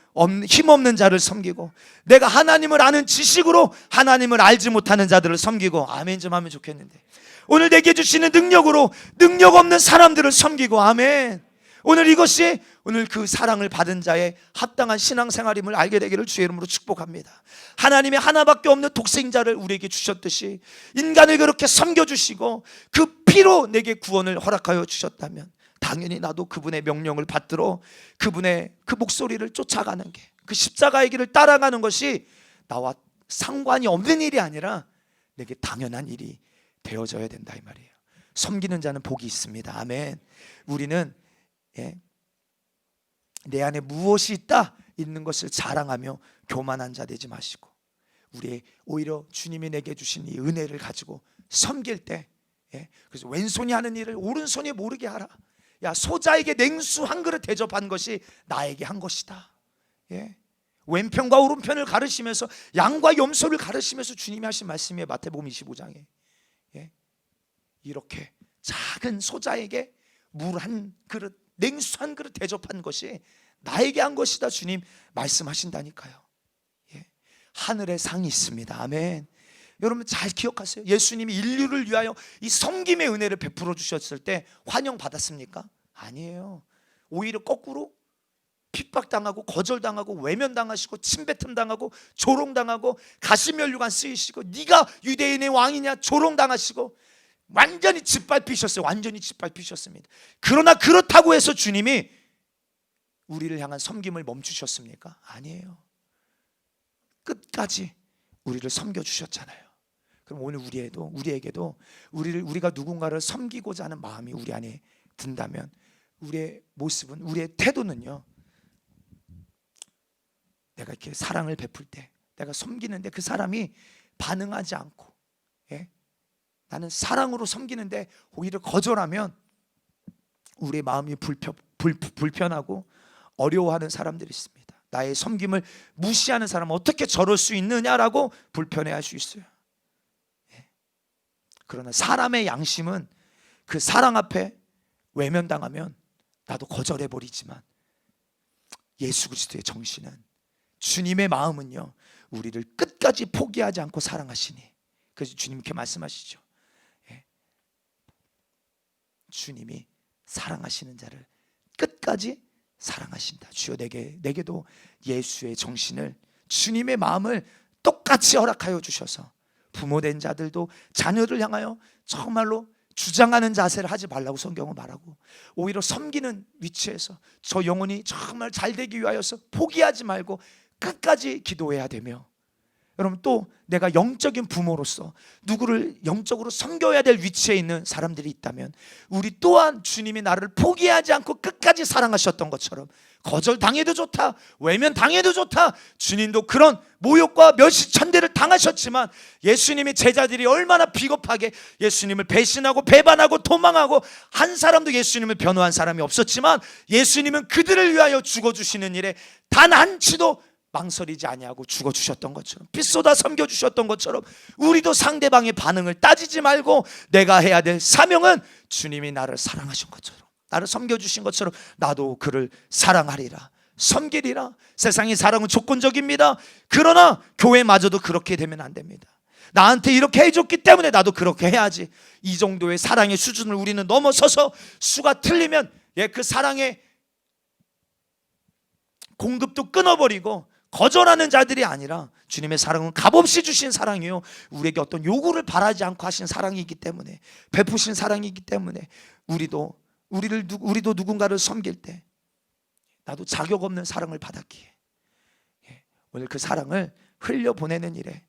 힘없는 자를 섬기고, 내가 하나님을 아는 지식으로 하나님을 알지 못하는 자들을 섬기고, 아멘 좀 하면 좋겠는데, 오늘 내게 주시는 능력으로 능력 없는 사람들을 섬기고, 아멘. 오늘 이것이 오늘 그 사랑을 받은 자의 합당한 신앙생활임을 알게 되기를 주의 이름으로 축복합니다. 하나님의 하나밖에 없는 독생자를 우리에게 주셨듯이 인간을 그렇게 섬겨주시고 그 피로 내게 구원을 허락하여 주셨다면 당연히 나도 그분의 명령을 받들어 그분의 그 목소리를 쫓아가는 게, 그 십자가의 길을 따라가는 것이 나와 상관이 없는 일이 아니라 내게 당연한 일이 되어져야 된다 이 말이에요. 섬기는 자는 복이 있습니다. 아멘. 우리는 내 안에 무엇이 있는 것을 자랑하며 교만한 자 되지 마시고, 우리의 오히려 주님이 내게 주신 이 은혜를 가지고 섬길 때, 그래서 왼손이 하는 일을 오른손이 모르게 하라. 야, 소자에게 냉수 한 그릇 대접한 것이 나에게 한 것이다. 왼편과 오른편을 가르치면서, 양과 염소를 가르치면서 주님이 하신 말씀이에요. 마태복음 25장에 이렇게 작은 소자에게 물 한 그릇, 냉수 한 그릇 대접한 것이 나에게 한 것이다 주님 말씀하신다니까요. 하늘에 상이 있습니다. 아멘. 여러분 잘 기억하세요. 예수님이 인류를 위하여 이 섬김의 은혜를 베풀어 주셨을 때 환영받았습니까? 아니에요. 오히려 거꾸로 핍박당하고 거절당하고 외면당하시고 침뱉음당하고 조롱당하고 가시면류관 쓰이시고 네가 유대인의 왕이냐 조롱당하시고 완전히 짓밟히셨어요. 완전히 짓밟히셨습니다. 그러나 그렇다고 해서 주님이 우리를 향한 섬김을 멈추셨습니까? 아니에요. 끝까지 우리를 섬겨주셨잖아요. 그럼 오늘 우리에게도 우리가 누군가를 섬기고자 하는 마음이 우리 안에 든다면 우리의 모습은, 우리의 태도는요, 내가 이렇게 사랑을 베풀 때, 내가 섬기는데 그 사람이 반응하지 않고, 나는 사랑으로 섬기는데 오히려 거절하면 우리의 마음이 불편하고 어려워하는 사람들이 있습니다. 나의 섬김을 무시하는 사람은 어떻게 저럴 수 있느냐라고 불편해할 수 있어요. 그러나 사람의 양심은 그 사랑 앞에 외면당하면 나도 거절해버리지만, 예수 그리스도의 정신은, 주님의 마음은요, 우리를 끝까지 포기하지 않고 사랑하시니, 그래서 주님 이렇게 말씀하시죠. 주님이 사랑하시는 자를 끝까지 사랑하신다. 주여 내게도 예수의 정신을, 주님의 마음을 똑같이 허락하여 주셔서 부모된 자들도 자녀를 향하여 정말로 주장하는 자세를 하지 말라고 성경은 말하고, 오히려 섬기는 위치에서 저 영혼이 정말 잘 되기 위하여서 포기하지 말고 끝까지 기도해야 되며, 여러분 또 내가 영적인 부모로서 누구를 영적으로 섬겨야 될 위치에 있는 사람들이 있다면 우리 또한 주님이 나를 포기하지 않고 끝까지 사랑하셨던 것처럼, 거절당해도 좋다, 외면당해도 좋다, 주님도 그런 모욕과 멸시천대를 당하셨지만 예수님의 제자들이 얼마나 비겁하게 예수님을 배신하고 배반하고 도망하고 한 사람도 예수님을 변호한 사람이 없었지만 예수님은 그들을 위하여 죽어주시는 일에 단 한치도 망설이지 아니하고 죽어주셨던 것처럼, 빛쏟아 섬겨주셨던 것처럼 우리도 상대방의 반응을 따지지 말고 내가 해야 될 사명은 주님이 나를 사랑하신 것처럼, 나를 섬겨주신 것처럼 나도 그를 사랑하리라, 섬기리라. 세상의 사랑은 조건적입니다. 그러나 교회마저도 그렇게 되면 안 됩니다. 나한테 이렇게 해줬기 때문에 나도 그렇게 해야지. 이 정도의 사랑의 수준을 우리는 넘어서서 수가 틀리면 그 사랑의 공급도 끊어버리고 거절하는 자들이 아니라, 주님의 사랑은 값없이 주신 사랑이요, 우리에게 어떤 요구를 바라지 않고 하신 사랑이기 때문에, 베푸신 사랑이기 때문에 우리도 누군가를 섬길 때 나도 자격 없는 사랑을 받았기에 오늘 그 사랑을 흘려보내는 일에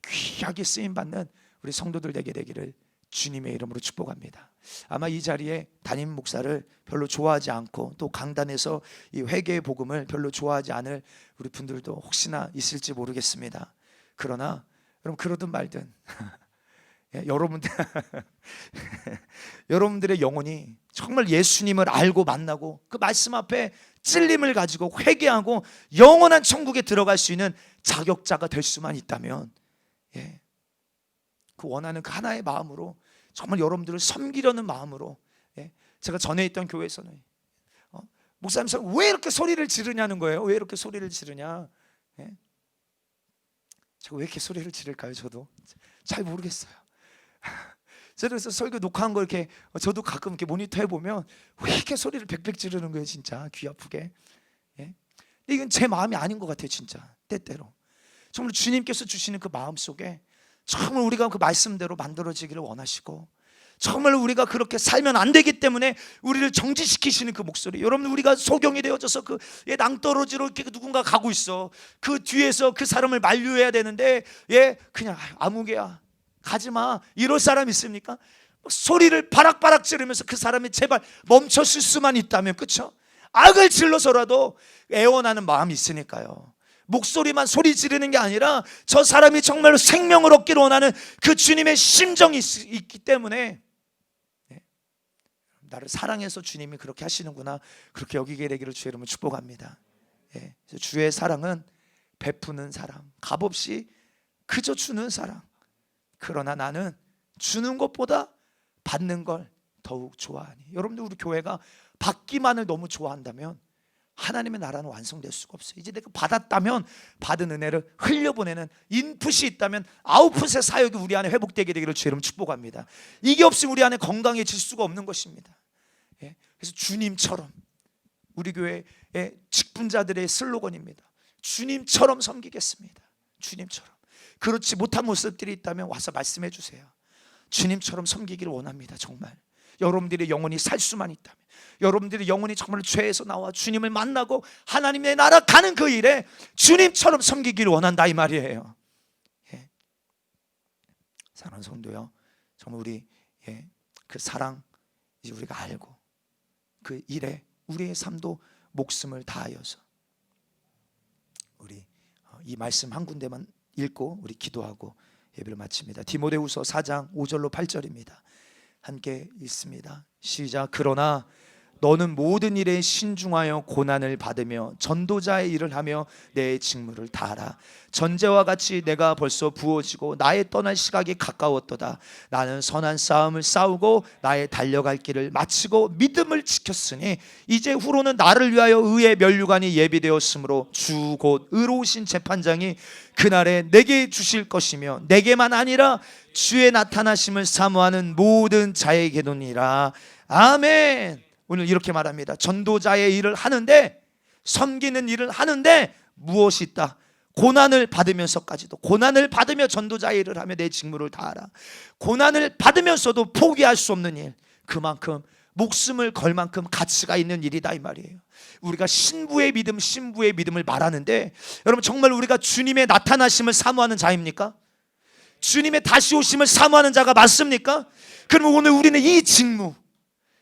귀하게 쓰임받는 우리 성도들 되기를 주님의 이름으로 축복합니다. 아마 이 자리에 담임 목사를 별로 좋아하지 않고 또 강단에서 이 회개의 복음을 별로 좋아하지 않을 우리 분들도 혹시나 있을지 모르겠습니다. 그러나 여러분, 그러든 말든 여러분들의 영혼이 정말 예수님을 알고 만나고 그 말씀 앞에 찔림을 가지고 회개하고 영원한 천국에 들어갈 수 있는 자격자가 될 수만 있다면, 그 원하는 그 하나의 마음으로 정말 여러분들을 섬기려는 마음으로, 제가 전에 있던 교회에서는 목사님 왜 이렇게 소리를 지르냐는 거예요. 왜 이렇게 소리를 지르냐? 제가 왜 이렇게 소리를 지를까요? 저도 잘 모르겠어요. 그래서 설교 녹화한 거 이렇게 저도 가끔 이렇게 모니터 해보면 왜 이렇게 소리를 백백 지르는 거예요, 진짜 귀 아프게. 근데 이건 제 마음이 아닌 것 같아요, 진짜. 때때로 정말 주님께서 주시는 그 마음 속에 정말 우리가 그 말씀대로 만들어지기를 원하시고, 정말 우리가 그렇게 살면 안 되기 때문에 우리를 정지시키시는 그 목소리. 여러분, 우리가 소경이 되어져서 그 낭떠러지로 이렇게 누군가 가고 있어. 그 뒤에서 그 사람을 만류해야 되는데 그냥 아무개야, 가지마, 이럴 사람 있습니까? 소리를 바락바락 지르면서 그 사람이 제발 멈췄을 수만 있다면, 그렇죠? 악을 질러서라도 애원하는 마음이 있으니까요. 목소리만 소리 지르는 게 아니라 저 사람이 정말로 생명을 얻기를 원하는 그 주님의 심정이 있기 때문에, 나를 사랑해서 주님이 그렇게 하시는구나, 그렇게 여기게 되기를 주의 이름으로 축복합니다. 그래서 주의 사랑은 베푸는 사랑, 값없이 그저 주는 사랑. 그러나 나는 주는 것보다 받는 걸 더욱 좋아하니. 여러분들, 우리 교회가 받기만을 너무 좋아한다면 하나님의 나라는 완성될 수가 없어요. 이제 내가 받았다면 받은 은혜를 흘려보내는 인풋이 있다면 아웃풋의 사역이 우리 안에 회복되게 되기를 주의 이름으로 축복합니다. 이게 없으면 우리 안에 건강해질 수가 없는 것입니다. 그래서 주님처럼, 우리 교회의 직분자들의 슬로건입니다. 주님처럼 섬기겠습니다. 주님처럼. 그렇지 못한 모습들이 있다면 와서 말씀해 주세요. 주님처럼 섬기기를 원합니다. 정말 여러분들의 영혼이 살 수만 있다면, 여러분들의 영혼이 정말 죄에서 나와 주님을 만나고 하나님의 나라 가는 그 일에 주님처럼 섬기기를 원한다, 이 말이에요. 사랑하는 성도요, 정말 우리 그 사랑 이제 우리가 알고 그 일에 우리의 삶도 목숨을 다하여서 우리 이 말씀 한 군데만 읽고 우리 기도하고 예배를 마칩니다. 디모데후서 4장 5절로 8절입니다. 함께 읽습니다. 시작. 그러나 너는 모든 일에 신중하여 고난을 받으며 전도자의 일을 하며 내 직무를 다하라. 전제와 같이 내가 벌써 부어지고 나의 떠날 시각이 가까웠도다. 나는 선한 싸움을 싸우고 나의 달려갈 길을 마치고 믿음을 지켰으니 이제 후로는 나를 위하여 의의 면류관이 예비되었으므로 주 곧 의로우신 재판장이 그날에 내게 주실 것이며 내게만 아니라 주의 나타나심을 사모하는 모든 자에게도니라. 아멘. 오늘 이렇게 말합니다. 전도자의 일을 하는데, 섬기는 일을 하는데 무엇이 있다? 고난을 받으면서까지도, 고난을 받으며 전도자의 일을 하며 내 직무를 다하라. 고난을 받으면서도 포기할 수 없는 일, 그만큼 목숨을 걸 만큼 가치가 있는 일이다, 이 말이에요. 우리가 신부의 믿음을 말하는데, 여러분, 정말 우리가 주님의 나타나심을 사모하는 자입니까? 주님의 다시 오심을 사모하는 자가 맞습니까? 그러면 오늘 우리는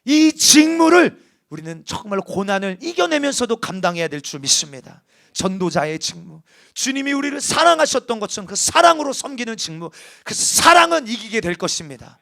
이 직무를 우리는 정말 고난을 이겨내면서도 감당해야 될 줄 믿습니다. 전도자의 직무, 주님이 우리를 사랑하셨던 것처럼 그 사랑으로 섬기는 직무, 그 사랑은 이기게 될 것입니다.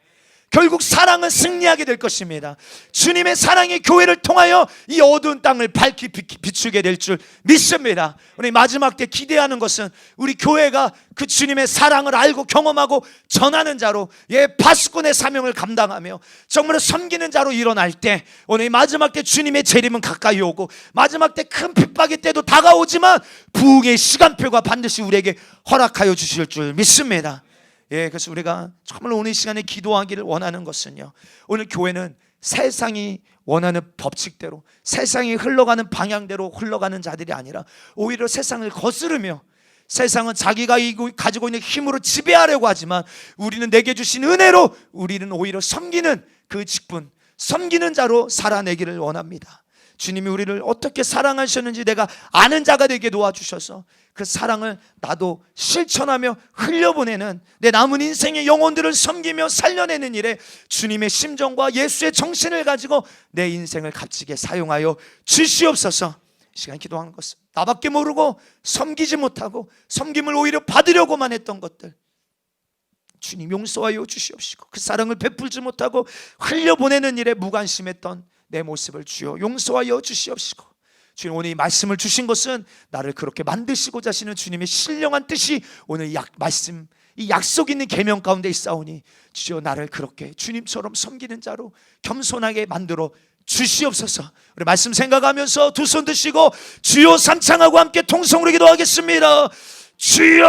결국 사랑은 승리하게 될 것입니다. 주님의 사랑이 교회를 통하여 이 어두운 땅을 밝히 비추게 될 줄 믿습니다. 우리 마지막 때 기대하는 것은 우리 교회가 그 주님의 사랑을 알고 경험하고 전하는 자로 파수꾼의 사명을 감당하며 정말 섬기는 자로 일어날 때, 오늘 마지막 때 주님의 재림은 가까이 오고 마지막 때 큰 핍박의 때도 다가오지만 부흥의 시간표가 반드시 우리에게 허락하여 주실 줄 믿습니다. 그래서 우리가 정말 오늘 시간에 기도하기를 원하는 것은요, 오늘 교회는 세상이 원하는 법칙대로, 세상이 흘러가는 방향대로 흘러가는 자들이 아니라 오히려 세상을 거스르며, 세상은 자기가 가지고 있는 힘으로 지배하려고 하지만 우리는 내게 주신 은혜로 우리는 오히려 섬기는 그 직분, 섬기는 자로 살아내기를 원합니다. 주님이 우리를 어떻게 사랑하셨는지 내가 아는 자가 되게 도와주셔서 그 사랑을 나도 실천하며 흘려보내는 내 남은 인생의 영혼들을 섬기며 살려내는 일에 주님의 심정과 예수의 정신을 가지고 내 인생을 값지게 사용하여 주시옵소서. 이 시간 기도하는 것은 나밖에 모르고 섬기지 못하고 섬김을 오히려 받으려고만 했던 것들 주님 용서하여 주시옵시고, 그 사랑을 베풀지 못하고 흘려보내는 일에 무관심했던 내 모습을 주여 용서하여 주시옵시고, 주님 오늘 이 말씀을 주신 것은 나를 그렇게 만드시고자 하시는 주님의 신령한 뜻이 오늘 말씀 이 약속 있는 계명 가운데 있사오니 주여 나를 그렇게 주님처럼 섬기는 자로 겸손하게 만들어 주시옵소서. 우리 말씀 생각하면서 두 손 드시고 주여 삼창하고 함께 통성으로 기도하겠습니다. 주여